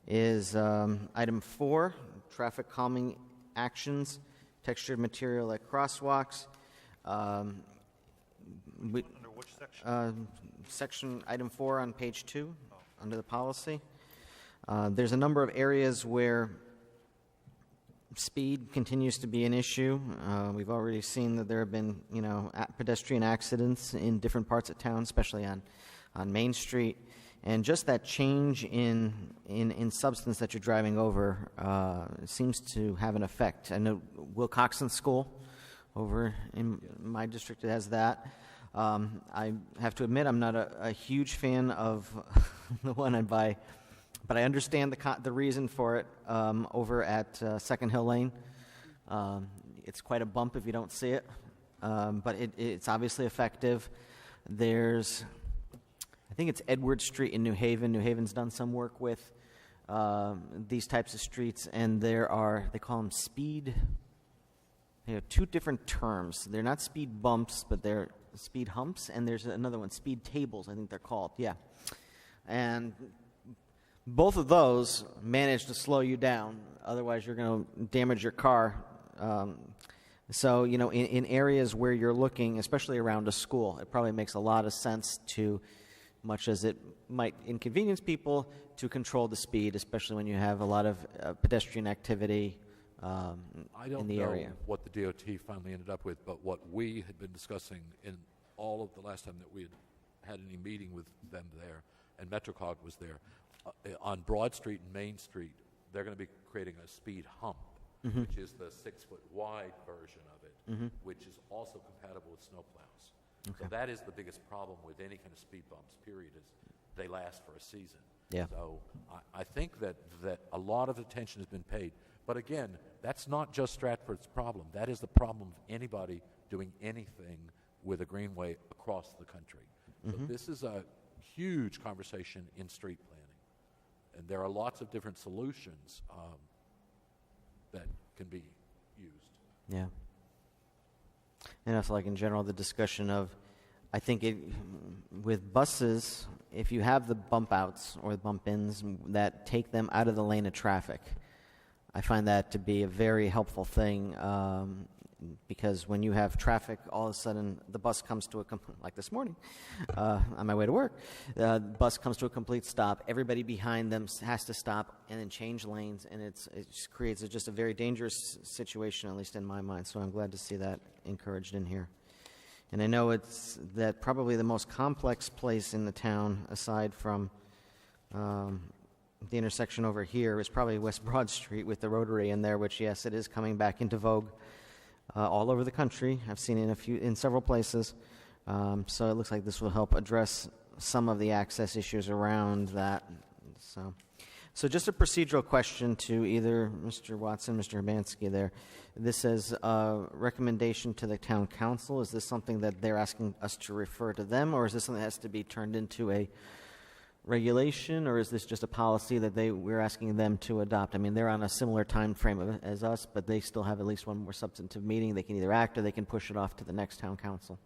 is item 4, traffic calming actions, textured material like crosswalks. Under which section? Item 4 on page 2, under the policy. There's a number of areas where speed continues to be an issue. We've already seen that there have been, pedestrian accidents in different parts of town, especially on Main Street. And just that change in substance that you're driving over seems to have an effect. I know Wilcoxon School over in my district has that. I have to admit I'm not a huge fan of the one by But I understand the reason for it over at Second Hill Lane. It's quite a bump if you don't see it, but it's obviously effective. There's, I think it's Edward Street in New Haven. New Haven's done some work with these types of streets, and they call them speed. They have two different terms. They're not speed bumps, but they're speed humps, and there's another one, speed tables, I think they're called. Yeah. And both of those manage to slow you down. Otherwise, you're going to damage your car. So, in areas where you're looking, especially around a school, it probably makes a lot of sense to, much as it might inconvenience people, to control the speed, especially when you have a lot of pedestrian activity in the area. I don't know what the DOT finally ended up with, but what we had been discussing in all of the last time that we had any meeting with them there, and MetroCog was there, on Broad Street and Main Street, they're going to be creating a speed hump, which is the 6-foot wide version of it, which is also compatible with snowplows. Okay. So that is the biggest problem with any kind of speed bumps, period, is they last for a season. Yeah. So I think that a lot of attention has been paid. But again, that's not just Stratford's problem. That is the problem of anybody doing anything with a greenway across the country. So this is a huge conversation in street planning. And there are lots of different solutions that can be used. Yeah. And also, like in general, the discussion of, I think with buses, if you have the bump outs or the bump ins that take them out of the lane of traffic, I find that to be a very helpful thing because when you have traffic, all of a sudden the bus comes to like this morning on my way to work, the bus comes to a complete stop. Everybody behind them has to stop and then change lanes, and it just creates just a very dangerous situation, at least in my mind. So I'm glad to see that encouraged in here. And I know it's that probably the most complex place in the town, aside from the intersection over here, is probably West Broad Street with the Rotary in there, which, yes, it is coming back into vogue all over the country. I've seen it in several places. So it looks like this will help address some of the access issues around that. So just a procedural question to either Mr. Watson, Mr. Urbanski there. This says recommendation to the town council. Is this something that they're asking us to refer to them, or is this something that has to be turned into a regulation, or is this just a policy that we're asking them to adopt? I mean, they're on a similar time frame as us, but they still have at least one more substantive meeting. They can either act or they can push it off to the next town council.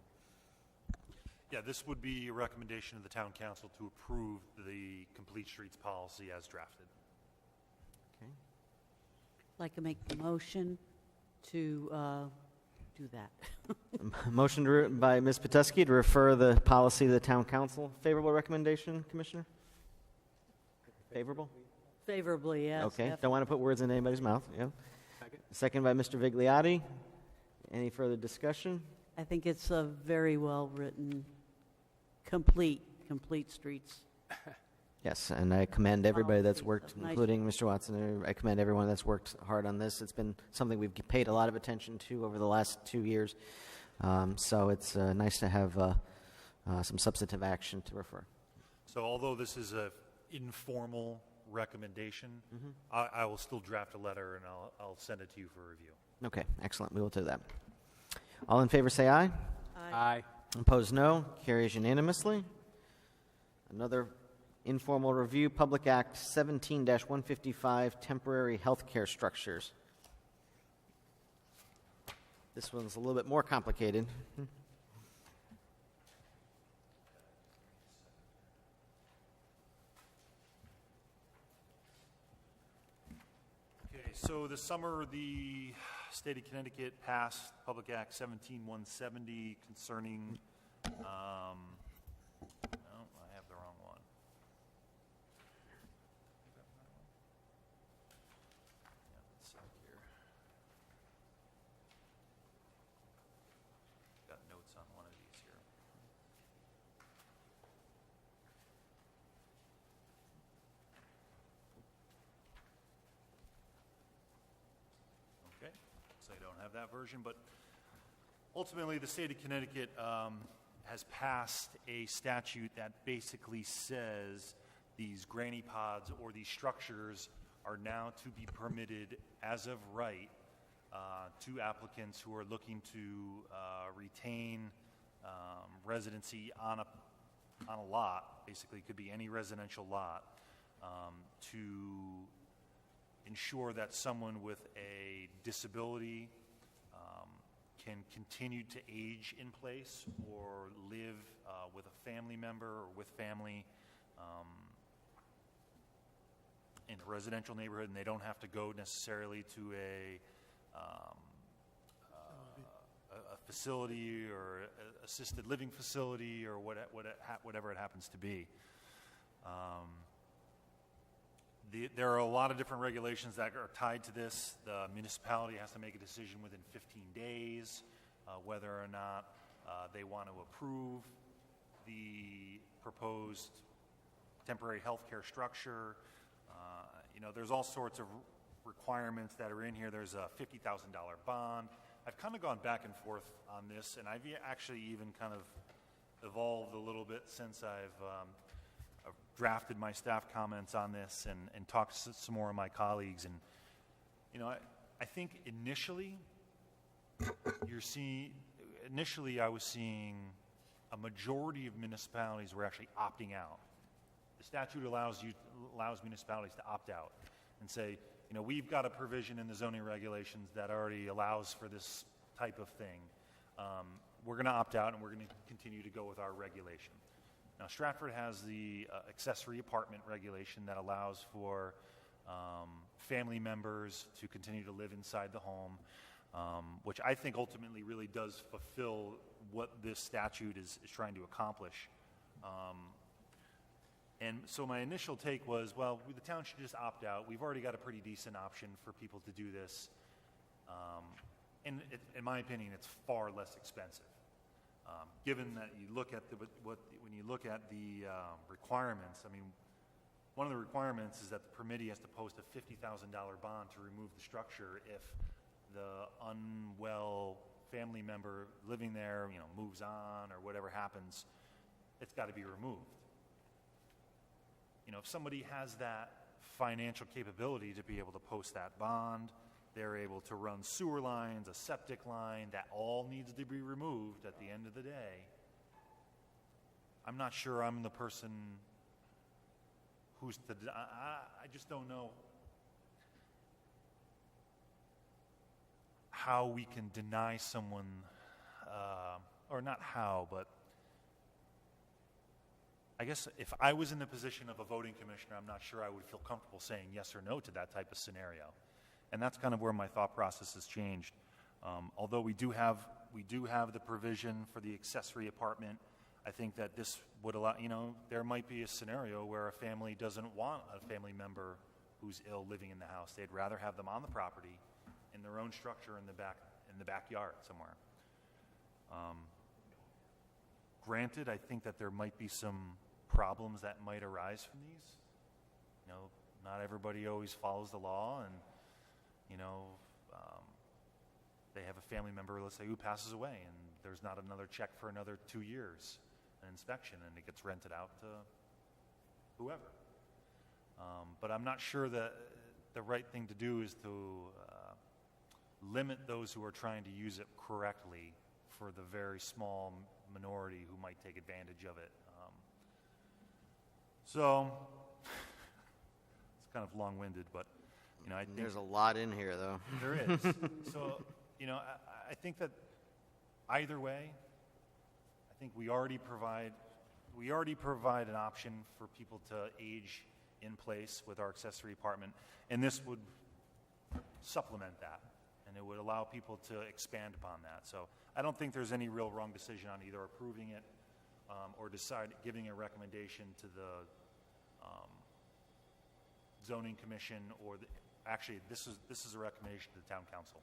Yeah, this would be a recommendation of the town council to approve the complete streets policy as drafted. Okay. I'd like to make the motion to do that. Motion by Ms. Petusky to refer the policy to the town council. Favorable recommendation, Commissioner? Favorable? Favorably, yes. Okay. definitely. Don't want to put words in anybody's mouth. Yeah. Second. Second by Mr. Vigliotti. Any further discussion? I think it's a very well-written, complete streets. Yes, and I commend everybody that's Policy. worked, Nice. including Mr. Watson. I commend everyone that's worked hard on this. It's been something we've paid a lot of attention to over the last 2 years. So it's nice to have some substantive action to refer. So although this is an informal recommendation, I will still draft a letter and I'll send it to you for review. Okay, excellent. We will do that. All in favor say aye. Aye. Opposed, no. Carries unanimously. Another informal review, Public Act 17-155, temporary health care structures. This one's a little bit more complicated. Okay, so this summer, the state of Connecticut passed Public Act 17-170 concerning, no, I have the wrong one. Yeah, let's see here. Got notes on one of these here. Okay, so I don't have that version, but ultimately the state of Connecticut has passed a statute that basically says these granny pods or these structures are now to be permitted as of right to applicants who are looking to retain residency on a lot, basically it could be any residential lot, to ensure that someone with a disability can continue to age in place or live with a family member or with family in a residential neighborhood, and they don't have to go necessarily to a facility or assisted living facility or whatever it happens to be. There are a lot of different regulations that are tied to this. The municipality has to make a decision within 15 days whether or not they want to approve the proposed temporary health care structure. There's all sorts of requirements that are in here. There's a $50,000 bond. I've kind of gone back and forth on this, and I've actually even kind of evolved a little bit since I've drafted my staff comments on this and talked to some more of my colleagues. And, I think initially I was seeing a majority of municipalities were actually opting out. The statute allows municipalities to opt out and say, we've got a provision in the zoning regulations that already allows for this type of thing. We're going to opt out and we're going to continue to go with our regulation. Now, Stratford has the accessory apartment regulation that allows for family members to continue to live inside the home, which I think ultimately really does fulfill what this statute is trying to accomplish. And so my initial take was, well, the town should just opt out. We've already got a pretty decent option for people to do this. And in my opinion, it's far less expensive. Given that you look at when you look at the requirements, I mean, one of the requirements is that the permittee has to post a $50,000 bond to remove the structure if the unwell family member living there, moves on or whatever happens. It's got to be removed. If somebody has that financial capability to be able to post that bond, they're able to run sewer lines, a septic line, that all needs to be removed at the end of the day. I'm not sure I'm the person who's I just don't know how we can deny someone, or not how, but I guess if I was in the position of a voting commissioner, I'm not sure I would feel comfortable saying yes or no to that type of scenario. And that's kind of where my thought process has changed. Although we do have the provision for the accessory apartment, I think that this would allow, there might be a scenario where a family doesn't want a family member who's ill living in the house. They'd rather have them on the property in their own structure in the backyard somewhere. Granted, I think that there might be some problems that might arise from these. Not everybody always follows the law, and they have a family member, let's say, who passes away, and there's not another check for another 2 years, an inspection, and it gets rented out to whoever. But I'm not sure that the right thing to do is to limit those who are trying to use it correctly for the very small minority who might take advantage of it. So it's kind of long-winded, but I think There's a lot in here, though. there is. So I think that either way, I think we already provide an option for people to age in place with our accessory apartment, and this would supplement that, and it would allow people to expand upon that. So I don't think there's any real wrong decision on either approving it or giving a recommendation to the zoning commission, or actually this is a recommendation to the town council,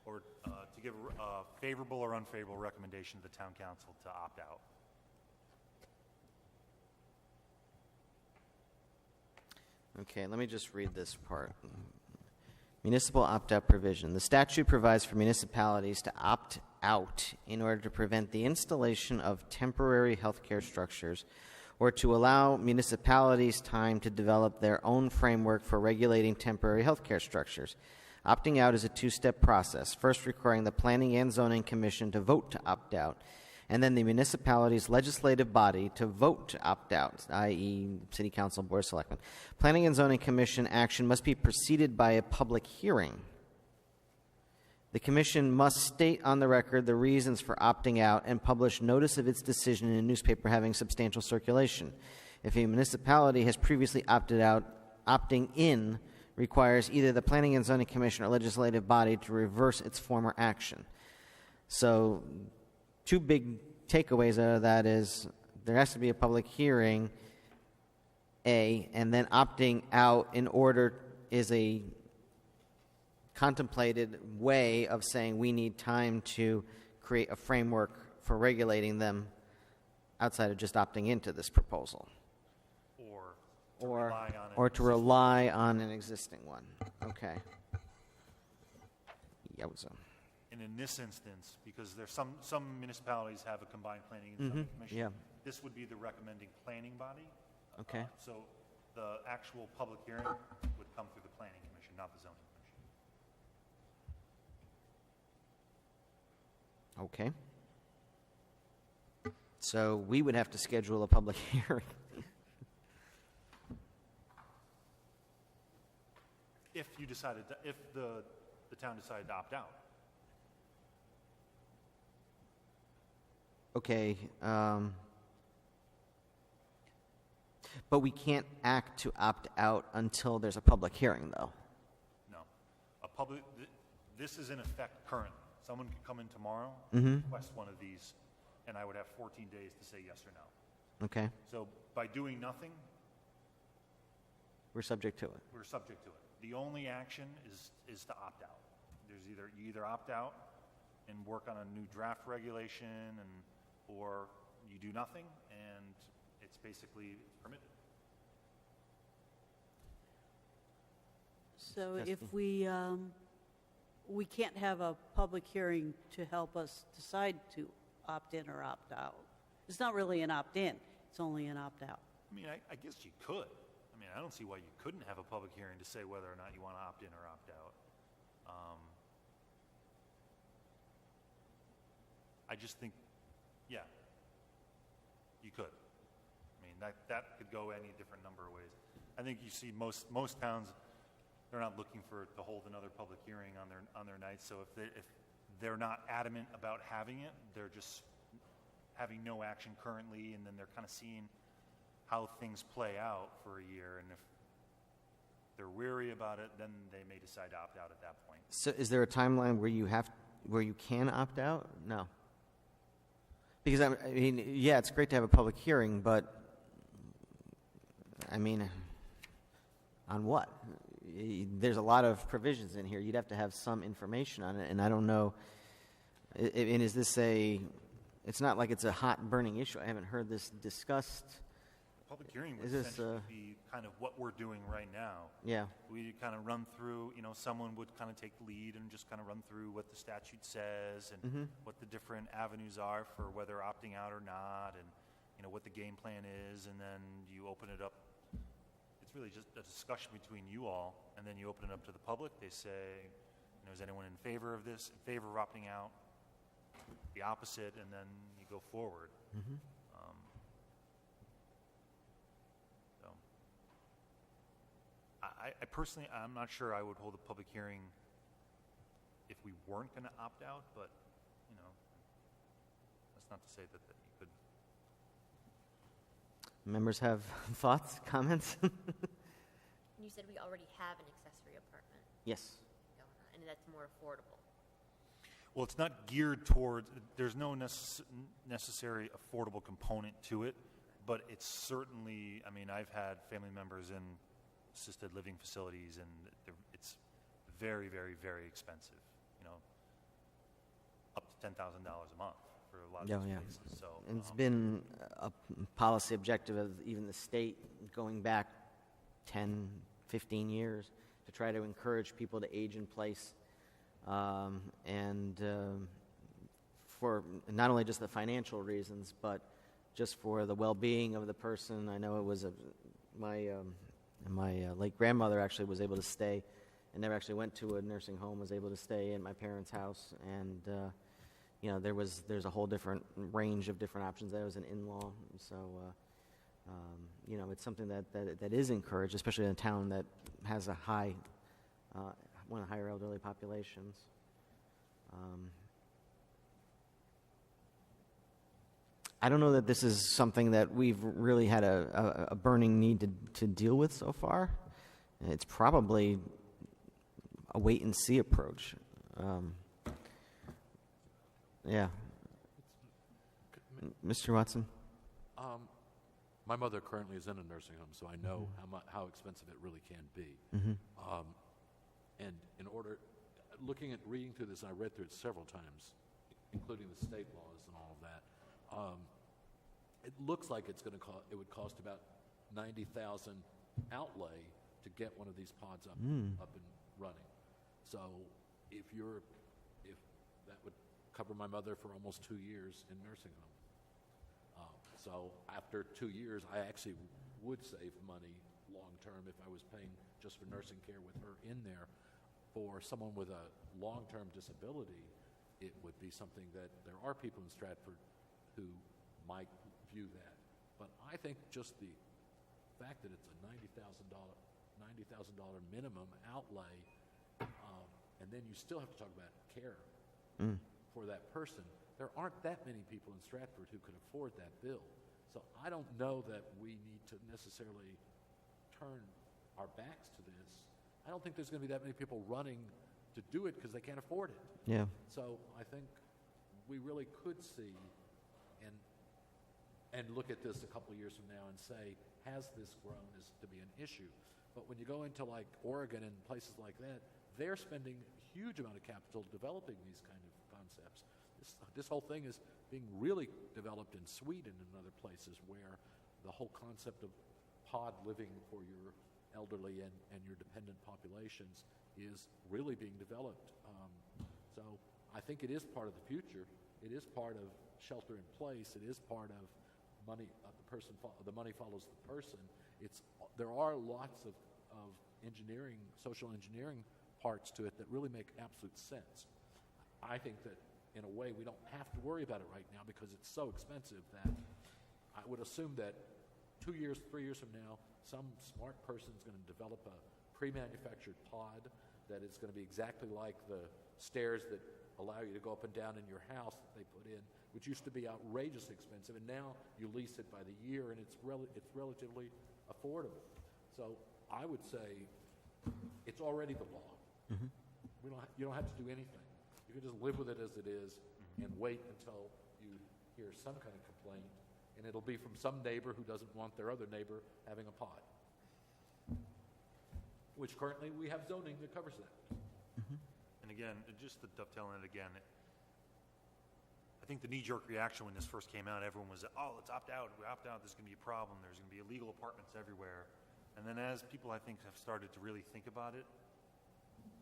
or to give a favorable or unfavorable recommendation to the town council to opt out. Okay, let me just read this part. Municipal opt-out provision. The statute provides for municipalities to opt out in order to prevent the installation of temporary healthcare structures or to allow municipalities time to develop their own framework for regulating temporary healthcare structures. Opting out is a two-step process, first requiring the Planning and Zoning Commission to vote to opt out, and then the municipality's legislative body to vote to opt out, i.e. City Council, Board of Selectmen. Planning and Zoning Commission action must be preceded by a public hearing. The Commission must state on the record the reasons for opting out and publish notice of its decision in a newspaper having substantial circulation. If a municipality has previously opted out, opting in requires either the Planning and Zoning Commission or legislative body to reverse its former action. So, two big takeaways out of that is there has to be a public hearing, A, and then opting out in order is a contemplated way of saying we need time to create a framework for regulating them outside of just opting into this proposal. Or to rely on an existing one. Okay. Yowza. And in this instance, because there's some municipalities have a combined planning and zoning commission, yeah. this would be the recommending planning body. Okay. So the actual public hearing would come through the planning commission, not the zoning commission. Okay. So we would have to schedule a public hearing. If you decided, if the town decided to opt out. Okay. But we can't act to opt out until there's a public hearing, though. No. This is in effect currently. Someone could come in tomorrow, request one of these, and I would have 14 days to say yes or no. Okay. So by doing nothing, We're subject to it. we're subject to it. The only action is to opt out. You either opt out and work on a new draft regulation, or you do nothing, and it's basically permitted. So if we can't have a public hearing to help us decide to opt in or opt out. It's not really an opt-in, it's only an opt-out. I mean, I guess you could. I mean, I don't see why you couldn't have a public hearing to say whether or not you want to opt in or opt out. I just think, yeah, you could. I mean, that could go any different number of ways. I think you see most towns, they're not looking to hold another public hearing on their night. So if they're not adamant about having it, they're just having no action currently, and then they're kind of seeing how things play out for a year. And if they're weary about it, then they may decide to opt out at that point. So is there a timeline where you can opt out? No. Because, I mean, yeah, it's great to have a public hearing, but, I mean, on what? There's a lot of provisions in here. You'd have to have some information on it, and I don't know. And is this it's not like it's a hot burning issue. I haven't heard this discussed. Public hearing would Is this, essentially be kind of what we're doing right now. Yeah. We kind of run through, someone would kind of take the lead and just kind of run through what the statute says and what the different avenues are for whether opting out or not, and, what the game plan is, and then you open it up. It's really just a discussion between you all, and then you open it up to the public. They say, is anyone in favor of this, in favor of opting out, the opposite, and then you go forward. I personally, I'm not sure I would hold a public hearing if we weren't going to opt out, but, that's not to say that you could. Members have thoughts, comments? You said we already have an accessory apartment Yes. going on, and that's more affordable. Well, it's not geared towards, there's no necessary affordable component to it, but it's certainly, I've had family members in assisted living facilities, and it's very, very, very expensive, up to $10,000 a month for a lot of these places. So, And it's been a policy objective of even the state going back 10, 15 years to try to encourage people to age in place, and for not only just the financial reasons, but just for the well-being of the person. I know it was my late grandmother actually was able to stay, and never actually went to a nursing home, was able to stay in my parents' house, and there's a whole different range of different options. There was an in-law, so it's something that is encouraged, especially in a town that has a one of the higher elderly populations. I don't know that this is something that we've really had a burning need to deal with so far. It's probably a wait-and-see approach. Yeah. Mr. Watson? My mother currently is in a nursing home, so I know how expensive it really can be. And reading through this, and I read through it several times, including the state laws and all of that, it looks like it would cost about $90,000 outlay to get one of these pods up and running. So if that would cover my mother for almost 2 years in nursing home. So after 2 years, I actually would save money long term if I was paying just for nursing care with her in there. For someone with a long-term disability, it would be something that there are people in Stratford who might view that. But I think just the fact that it's a $90,000 minimum outlay, and then you still have to talk about care for that person. There aren't that many people in Stratford who could afford that bill. So I don't know that we need to necessarily turn our backs to this. I don't think there's going to be that many people running to do it because they can't afford it. Yeah. So I think we really could see and look at this a couple of years from now and say, has this grown as to be an issue? But when you go into like Oregon and places like that, they're spending a huge amount of capital developing these kind of concepts. This whole thing is being really developed in Sweden and other places where the whole concept of pod living for your elderly and your dependent populations is really being developed. So I think it is part of the future. It is part of shelter in place. It is part of money. The money follows the person. There are lots of engineering, social engineering parts to it that really make absolute sense. I think that in a way we don't have to worry about it right now because it's so expensive that I would assume that 2 years, 3 years from now, some smart person is going to develop a pre-manufactured pod that is going to be exactly like the stairs that allow you to go up and down in your house that they put in, which used to be outrageously expensive, and now you lease it by the year, and it's relatively affordable. So I would say it's already the law. You don't have to do anything. You can just live with it as it is and wait until you hear some kind of complaint, and it'll be from some neighbor who doesn't want their other neighbor having a pod, which currently we have zoning that covers that. And again, just to dovetail on it again, I think the knee-jerk reaction when this first came out, everyone was, oh, let's opt out. We opt out, there's going to be a problem. There's going to be illegal apartments everywhere. And then as people, I think, have started to really think about it,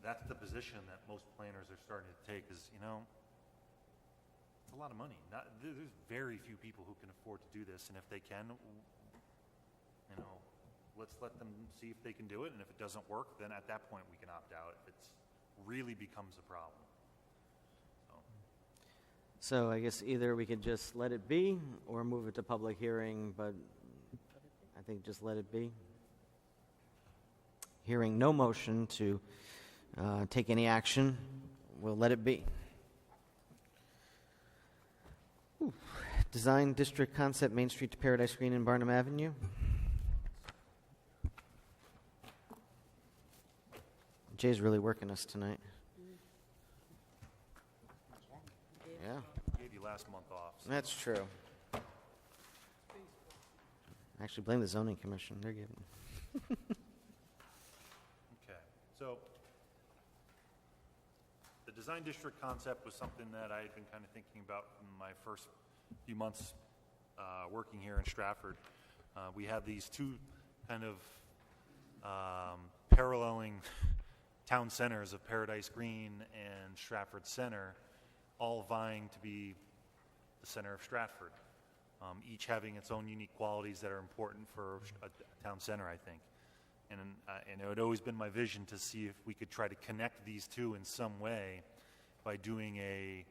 that's the position that most planners are starting to take is, it's a lot of money. There's very few people who can afford to do this, and if they can, let's let them see if they can do it, and if it doesn't work, then at that point we can opt out if it really becomes a problem. So I guess either we could just let it be or move it to public hearing, but I think just let it be. Hearing no motion to take any action, we'll let it be. Design District Concept, Main Street to Paradise Green and Barnum Avenue. Jay's really working us tonight. Yeah, Gave you last month off. So. that's true. Actually, blame the zoning commission. They're giving. Okay, so the design district concept was something that I had been kind of thinking about in my first few months working here in Stratford. We have these two kind of paralleling town centers of Paradise Green and Stratford Center, all vying to be the center of Stratford. each having its own unique qualities that are important for a town center, I think. And it had always been my vision to see if we could try to connect these two in some way by doing a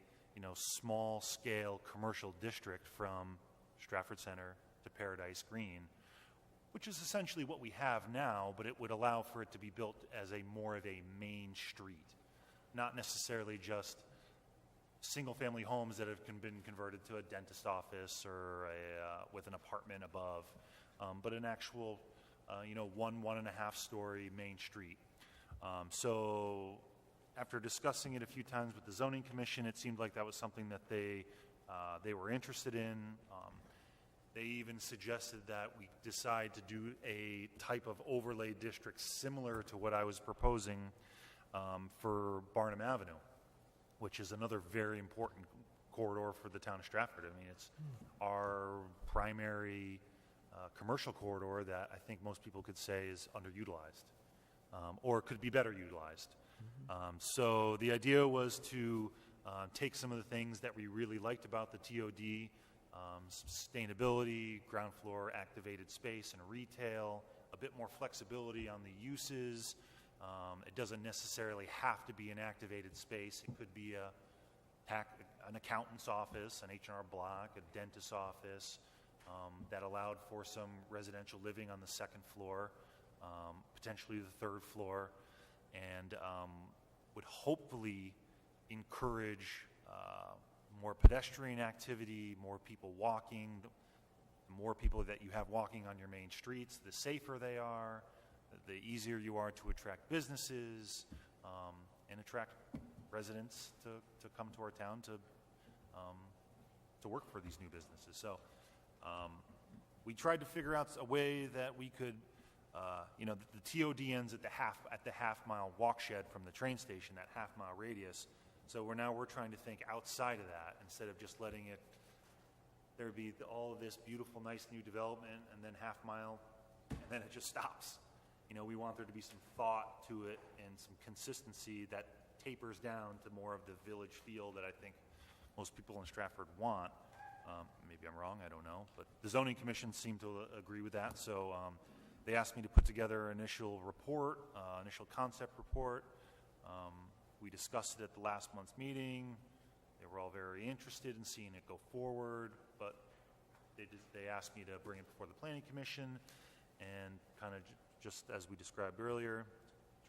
small-scale commercial district from Stratford Center to Paradise Green, which is essentially what we have now, but it would allow for it to be built as more of a main street, not necessarily just single-family homes that have been converted to a dentist office or with an apartment above, but an actual, 1.5-story main street. So after discussing it a few times with the zoning commission, it seemed like that was something that they were interested in. They even suggested that we decide to do a type of overlay district similar to what I was proposing for Barnum Avenue, which is another very important corridor for the town of Stratford. I mean, it's our primary commercial corridor that I think most people could say is underutilized, or could be better utilized. So the idea was to take some of the things that we really liked about the TOD, sustainability, ground floor activated space and retail, a bit more flexibility on the uses. It doesn't necessarily have to be an activated space. It could be an accountant's office, an H&R Block, a dentist's office, that allowed for some residential living on the second floor, potentially the third floor, and would hopefully encourage more pedestrian activity, more people walking. The more people that you have walking on your main streets, the safer they are, the easier you are to attract businesses and attract residents to come to our town to work for these new businesses. So we tried to figure out a way that we could, the TOD ends at the half-mile walk shed from the train station, that half-mile radius. So we're trying to think outside of that instead of just letting there be all of this beautiful, nice new development and then half-mile, and then it just stops. We want there to be some thought to it and some consistency that tapers down to more of the village feel that I think most people in Stratford want. Maybe I'm wrong, I don't know. But the zoning commission seemed to agree with that. So they asked me to put together an initial report, initial concept report. We discussed it at the last month's meeting. They were all very interested in seeing it go forward, but they asked me to bring it before the planning commission and kind of just as we described earlier,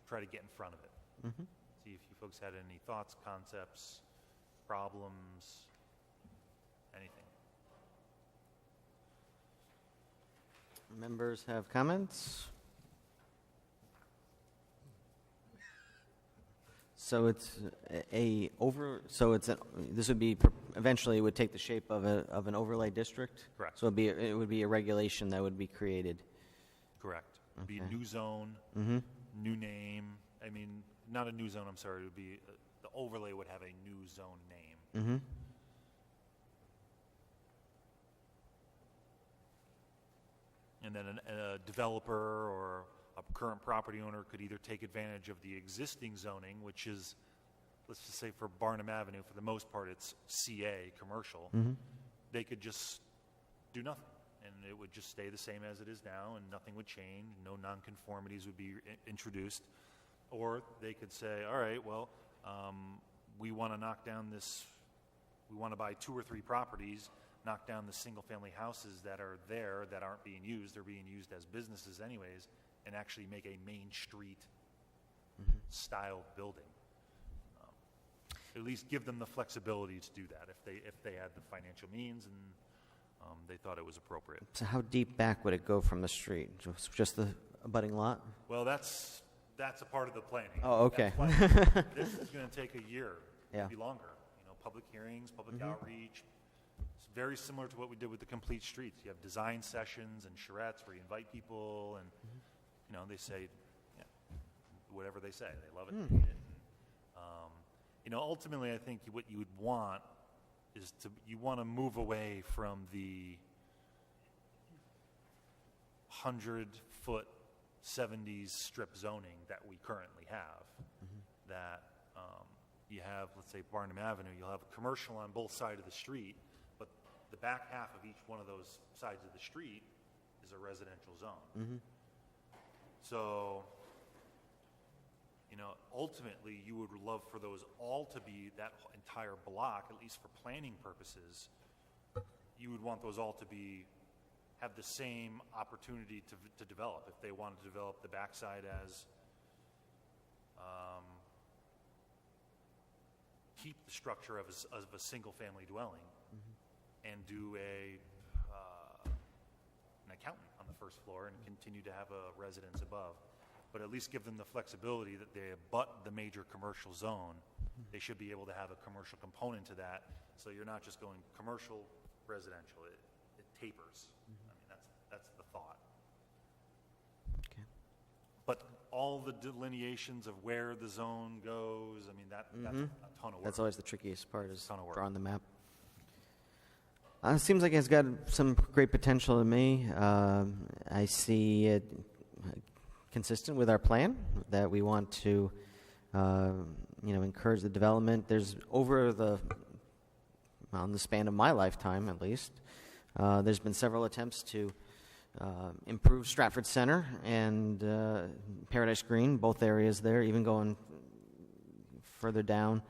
to try to get in front of it. See if you folks had any thoughts, concepts, problems, anything. Members have comments? So it's this would be eventually would take the shape of an overlay district. Correct. So it would be a regulation that would be created. Correct. It'd be a Okay. new zone, new name. I mean, not a new zone, I'm sorry. It would be, the overlay would have a new zone name. And then a developer or a current property owner could either take advantage of the existing zoning, which is, let's just say for Barnum Avenue, for the most part, it's CA, commercial. They could just do nothing, and it would just stay the same as it is now, and nothing would change. No nonconformities would be introduced. Or they could say, all right, well, we want to knock down we want to buy 2 or 3 properties, knock down the single-family houses that are there that aren't being used. They're being used as businesses anyways, and actually make a main street style building. At least give them the flexibility to do that if they had the financial means and they thought it was appropriate. So how deep back would it go from the street? Just the abutting lot? Well, that's a part of the planning. Oh, okay. This is going to take a year, Yeah. maybe longer. Public hearings, public outreach. It's very similar to what we did with the complete streets. You have design sessions and charrettes where you invite people, and they say, whatever they say, they love it, they hate it. Ultimately, I think what you would want is you want to move away from the 100-foot 70s strip zoning that we currently have. That you have, let's say, Barnum Avenue, you'll have a commercial on both sides of the street, but the back half of each one of those sides of the street is a residential zone. So, ultimately, you would love for those all to be that entire block, at least for planning purposes. You would want those all to have the same opportunity to develop. If they wanted to develop the backside as keep the structure of a single-family dwelling and do an accountant on the first floor and continue to have a residence above, but at least give them the flexibility that they abut the major commercial zone. They should be able to have a commercial component to that, so you're not just going commercial, residential. It tapers. I mean, that's the thought. Okay. But all the delineations of where the zone goes, I mean, that's a ton of work. That's always the trickiest part, is Ton of work. drawing the map. It seems like it's got some great potential to me. I see it consistent with our plan that we want to, encourage the development. There's on the span of my lifetime, at least, there's been several attempts to improve Stratford Center and Paradise Green, both areas there, even going further down.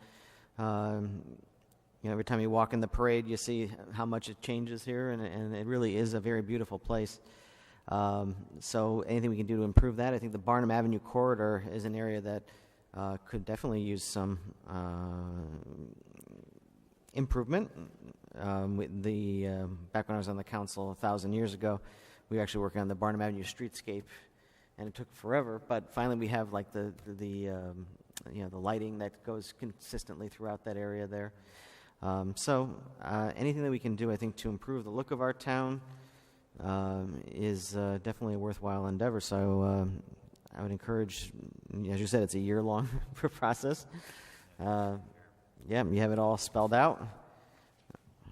Every time you walk in the parade, you see how much it changes here, and it really is a very beautiful place. So anything we can do to improve that. I think the Barnum Avenue corridor is an area that could definitely use some improvement. Back when I was on the council 1,000 years ago, we were actually working on the Barnum Avenue streetscape, and it took forever. But finally, we have like the lighting that goes consistently throughout that area there. So anything that we can do, I think, to improve the look of our town is definitely a worthwhile endeavor. So I would encourage, as you said, it's a year-long process. You have it all spelled out.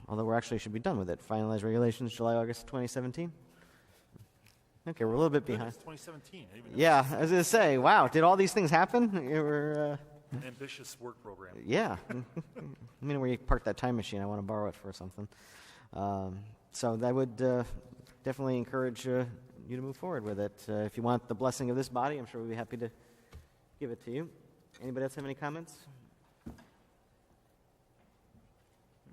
Although we actually should be done with it. Finalize regulations July, August 2017. Okay, we're a little bit behind. It's 2017. I didn't even know. Yeah, I was going to say, wow, did all these things happen? We're, An ambitious work program. yeah. I mean, where you park that time machine, I want to borrow it for something. So I would definitely encourage you to move forward with it. If you want the blessing of this body, I'm sure we'd be happy to give it to you. Anybody else have any comments?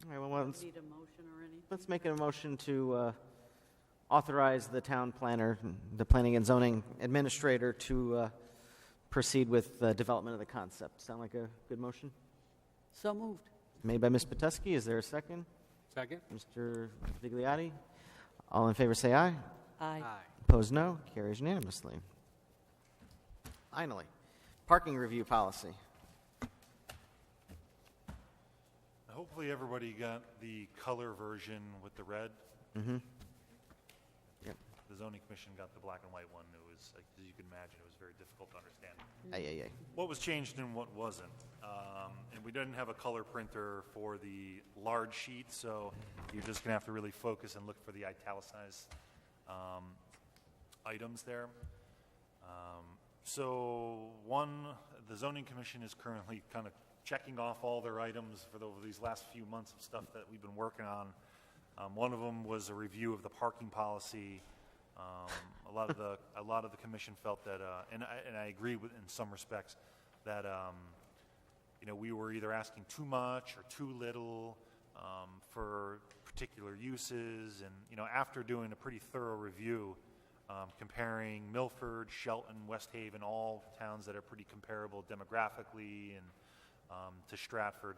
All right, well, Need a motion or anything? let's make a motion to authorize the town planner, the planning and zoning administrator, to proceed with the development of the concept. Sound like a good motion? So moved. Made by Ms. Peteski. Is there a second? Second? Mr. Vigliotti? All in favor say aye. Aye. Opposed, no. Carries unanimously. Finally, parking review policy. Hopefully everybody got the color version with the red. Mm-hmm. Yep. The zoning commission got the black and white one. It was, like, as you can imagine, it was very difficult to understand Aye. what was changed and what wasn't. And we didn't have a color printer for the large sheet, so you're just going to have to really focus and look for the italicized items there. The zoning commission is currently kind of checking off all their items for these last few months of stuff that we've been working on. One of them was a review of the parking policy. A lot of the commission felt that, and I agree with in some respects, that we were either asking too much or too little for particular uses. And after doing a pretty thorough review, comparing Milford, Shelton, West Haven, all towns that are pretty comparable demographically and to Stratford,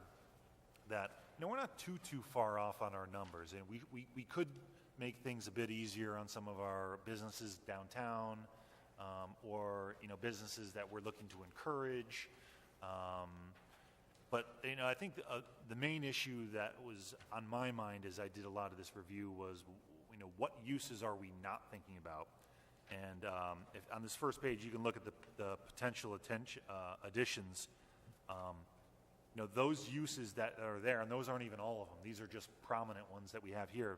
that we're not too far off on our numbers, and we could make things a bit easier on some of our businesses downtown, or businesses that we're looking to encourage. But I think the main issue that was on my mind as I did a lot of this review was, what uses are we not thinking about? And if on this first page you can look at the potential additions. Those uses that are there, and those aren't even all of them. These are just prominent ones that we have here.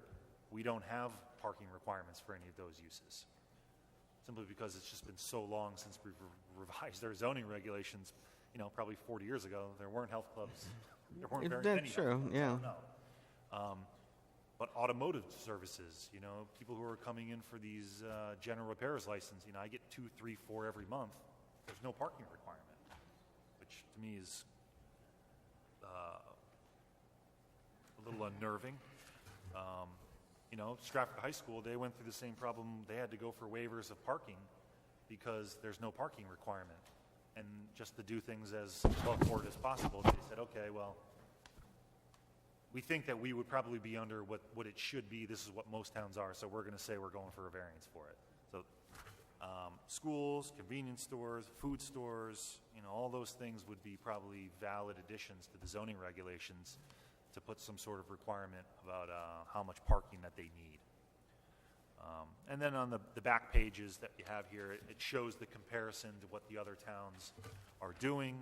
We don't have parking requirements for any of those uses, simply because it's just been so long since we've revised our zoning regulations. Probably 40 years ago, there weren't health clubs. There weren't very many. That's true, yeah. No. But automotive services, people who are coming in for these general repairs license, I get 2, 3, 4 every month. There's no parking requirement, which to me is a little unnerving. Stratford High School, they went through the same problem. They had to go for waivers of parking because there's no parking requirement. And just to do things as above board as possible, they said, okay, well, we think that we would probably be under what it should be. This is what most towns are, so we're going to say we're going for a variance for it. So schools, convenience stores, food stores, all those things would be probably valid additions to the zoning regulations to put some sort of requirement about how much parking that they need. And then on the back pages that you have here, it shows the comparison to what the other towns are doing.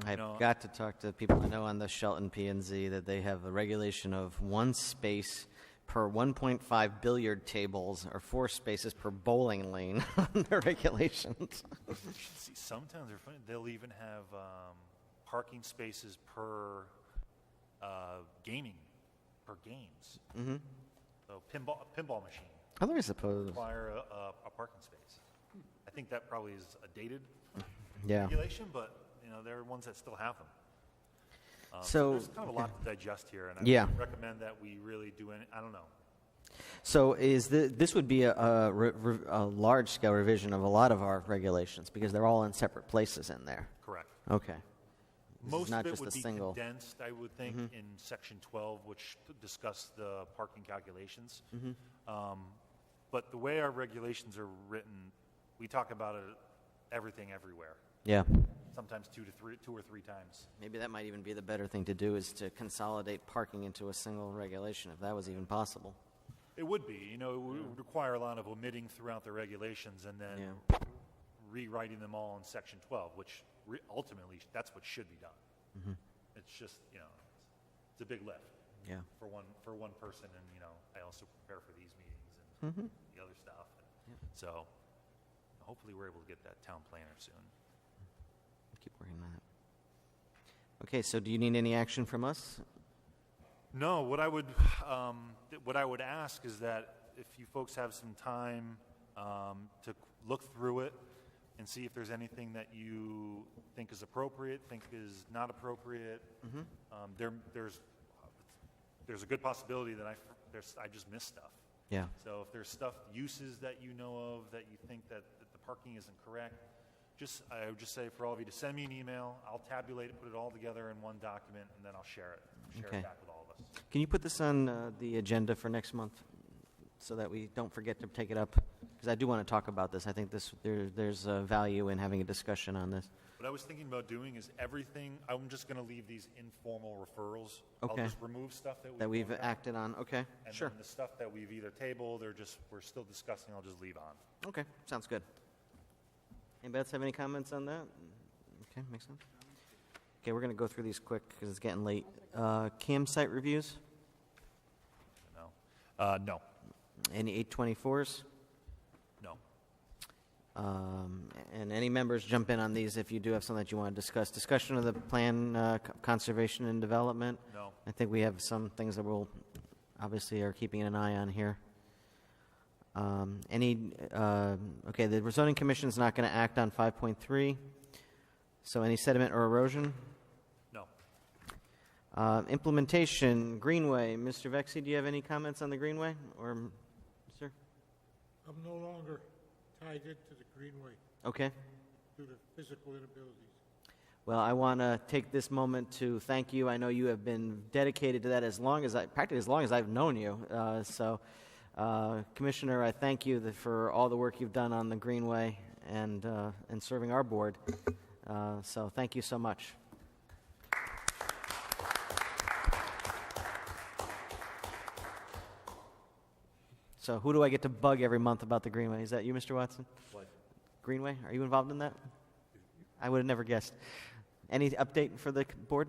I've got to talk to people I know on the Shelton P&Z that they have a regulation of 1 space per 1.5 billiard tables or 4 spaces per bowling lane on their regulations. You should see, some towns are funny. They'll even have parking spaces per games. Mm-hmm. So pinball machine I suppose. require a parking space. I think that probably is a dated Yeah. regulation, but there are ones that still have them. So there's kind of a lot to digest here, and I Yeah. would recommend that we really do any. I don't know. So this would be a large-scale revision of a lot of our regulations because they're all in separate places in there. Correct. Okay. This is Most not of it just would a be single. condensed, I would think, in Section 12, which discuss the parking calculations. But the way our regulations are written, we talk about it, everything everywhere, Yeah. sometimes 2 or 3 times. Maybe that might even be the better thing to do is to consolidate parking into a single regulation, if that was even possible. It would be. It would require a lot of omitting throughout the regulations and then rewriting them all in Section 12, which ultimately that's what should be done. It's just, it's a big lift. Yeah. For one person, and I also prepare for these meetings and the other stuff. So hopefully we're able to get that town planner soon. Keep working on that. Okay, so do you need any action from us? No, what I would ask is that if you folks have some time to look through it and see if there's anything that you think is appropriate, think is not appropriate. There's a good possibility that I just missed stuff. Yeah. So if there's uses that you know of that you think that the parking isn't correct, I would just say for all of you to send me an email. I'll tabulate it, put it all together in one document, and then I'll share it Okay. back with all of us. Can you put this on the agenda for next month so that we don't forget to take it up? Because I do want to talk about this. I think there's value in having a discussion on this. What I was thinking about doing is everything, I'm just going to leave these informal referrals. Okay. I'll just remove stuff That we've voted on, acted on. Okay, and sure. then the stuff that we've either tabled or we're still discussing, I'll just leave on. Okay, sounds good. Anybody else have any comments on that? Okay, makes sense. Okay, we're going to go through these quick because it's getting late. Campsite reviews? No. Any 824s? No. And any members jump in on these if you do have something that you want to discuss. Discussion of the plan, conservation and development. No. I think we have some things that we'll obviously are keeping an eye on here. Okay, the rezoning commission is not going to act on 5.3. So any sediment or erosion? No. Implementation, Greenway. Mr. Vexi, do you have any comments on the Greenway? Or, sir? I'm no longer tied into the Greenway Okay. due to physical inabilities. Well, I want to take this moment to thank you. I know you have been dedicated to that practically as long as I've known you. Commissioner, I thank you for all the work you've done on the Greenway and serving our board. So thank you so much. So who do I get to bug every month about the Greenway? Is that you, Mr. Watson? What? Greenway? Are you involved in that? I would have never guessed. Any update for the board?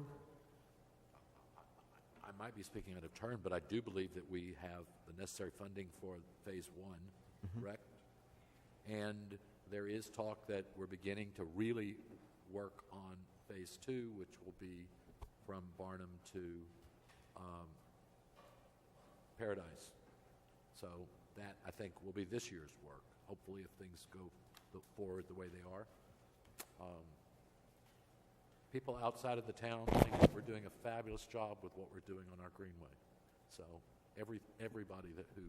I might be speaking out of turn, but I do believe that we have the necessary funding for Phase 1, correct? And there is talk that we're beginning to really work on Phase 2, which will be from Barnum to paradise. So that, I think, will be this year's work, hopefully if things go forward the way they are. People outside of the town think that we're doing a fabulous job with what we're doing on our greenway. So everybody who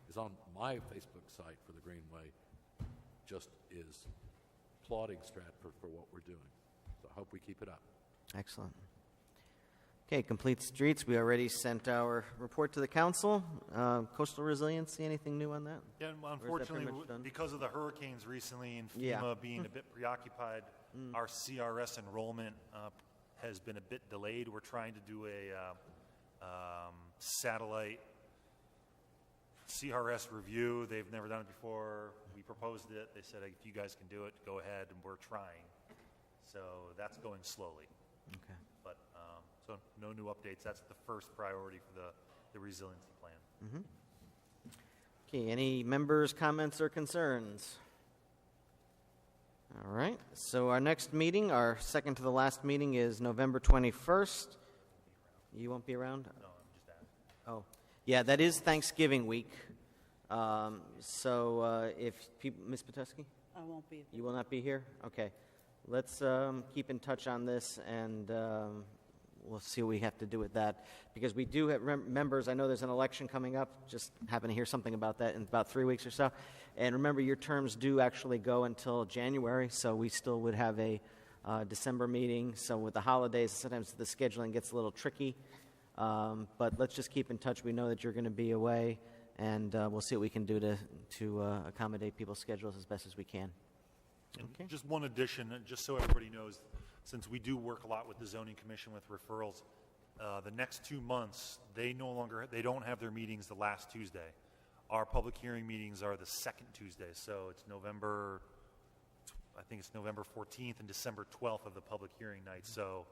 is on my Facebook site for the greenway just is applauding Stratford for what we're doing. So I hope we keep it up. Excellent. Okay, complete streets. We already sent our report to the council. Coastal resiliency, anything new on that? Yeah, and unfortunately, because of the hurricanes recently and FEMA Yeah. being a bit preoccupied, our CRS enrollment has been a bit delayed. We're trying to do a satellite CRS review. They've never done it before. We proposed it. They said, if you guys can do it, go ahead, and we're trying. So that's going slowly. Okay. But so no new updates. That's the first priority for the resiliency plan. Okay, any members' comments or concerns? All right, so our next meeting, our second to the last meeting, is November 21st. You won't be around? No, I'm just asking. Oh, yeah, that is Thanksgiving week. If people, Ms. Petoskey, I won't be. you will not be here? Okay, let's keep in touch on this, and we'll see what we have to do with that. Because we do have members, I know there's an election coming up, just happen to hear something about that in about 3 weeks or so. And remember, your terms do actually go until January, so we still would have a December meeting. So with the holidays, sometimes the scheduling gets a little tricky. But let's just keep in touch. We know that you're going to be away, and we'll see what we can do to accommodate people's schedules as best as we can. And Okay. just one addition, just so everybody knows, since we do work a lot with the zoning commission with referrals, the next 2 months, they don't have their meetings the last Tuesday. Our public hearing meetings are the second Tuesday, so it's November 14th and December 12th of the public hearing night. So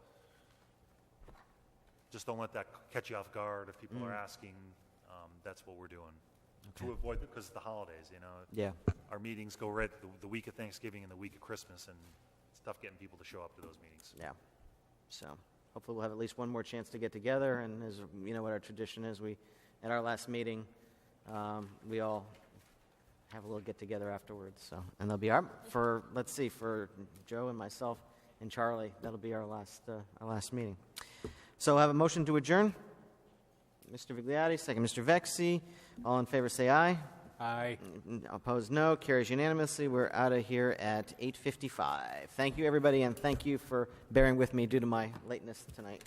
just don't let that catch you off guard if people are asking. That's what we're doing to avoid, because of the holidays, Yeah. Our meetings go right the week of Thanksgiving and the week of Christmas, and it's tough getting people to show up to those meetings. Yeah. So hopefully we'll have at least one more chance to get together. And as you know what our tradition is, at our last meeting, we all have a little get together afterwards. So, and there'll be for Joe and myself and Charlie, that'll be our last meeting. So I have a motion to adjourn. Mr. Vigliotti, second Mr. Vexi. All in favor say aye. Aye. Opposed, no. Carries unanimously. We're out of here at 8:55. Thank you, everybody, and thank you for bearing with me due to my lateness tonight.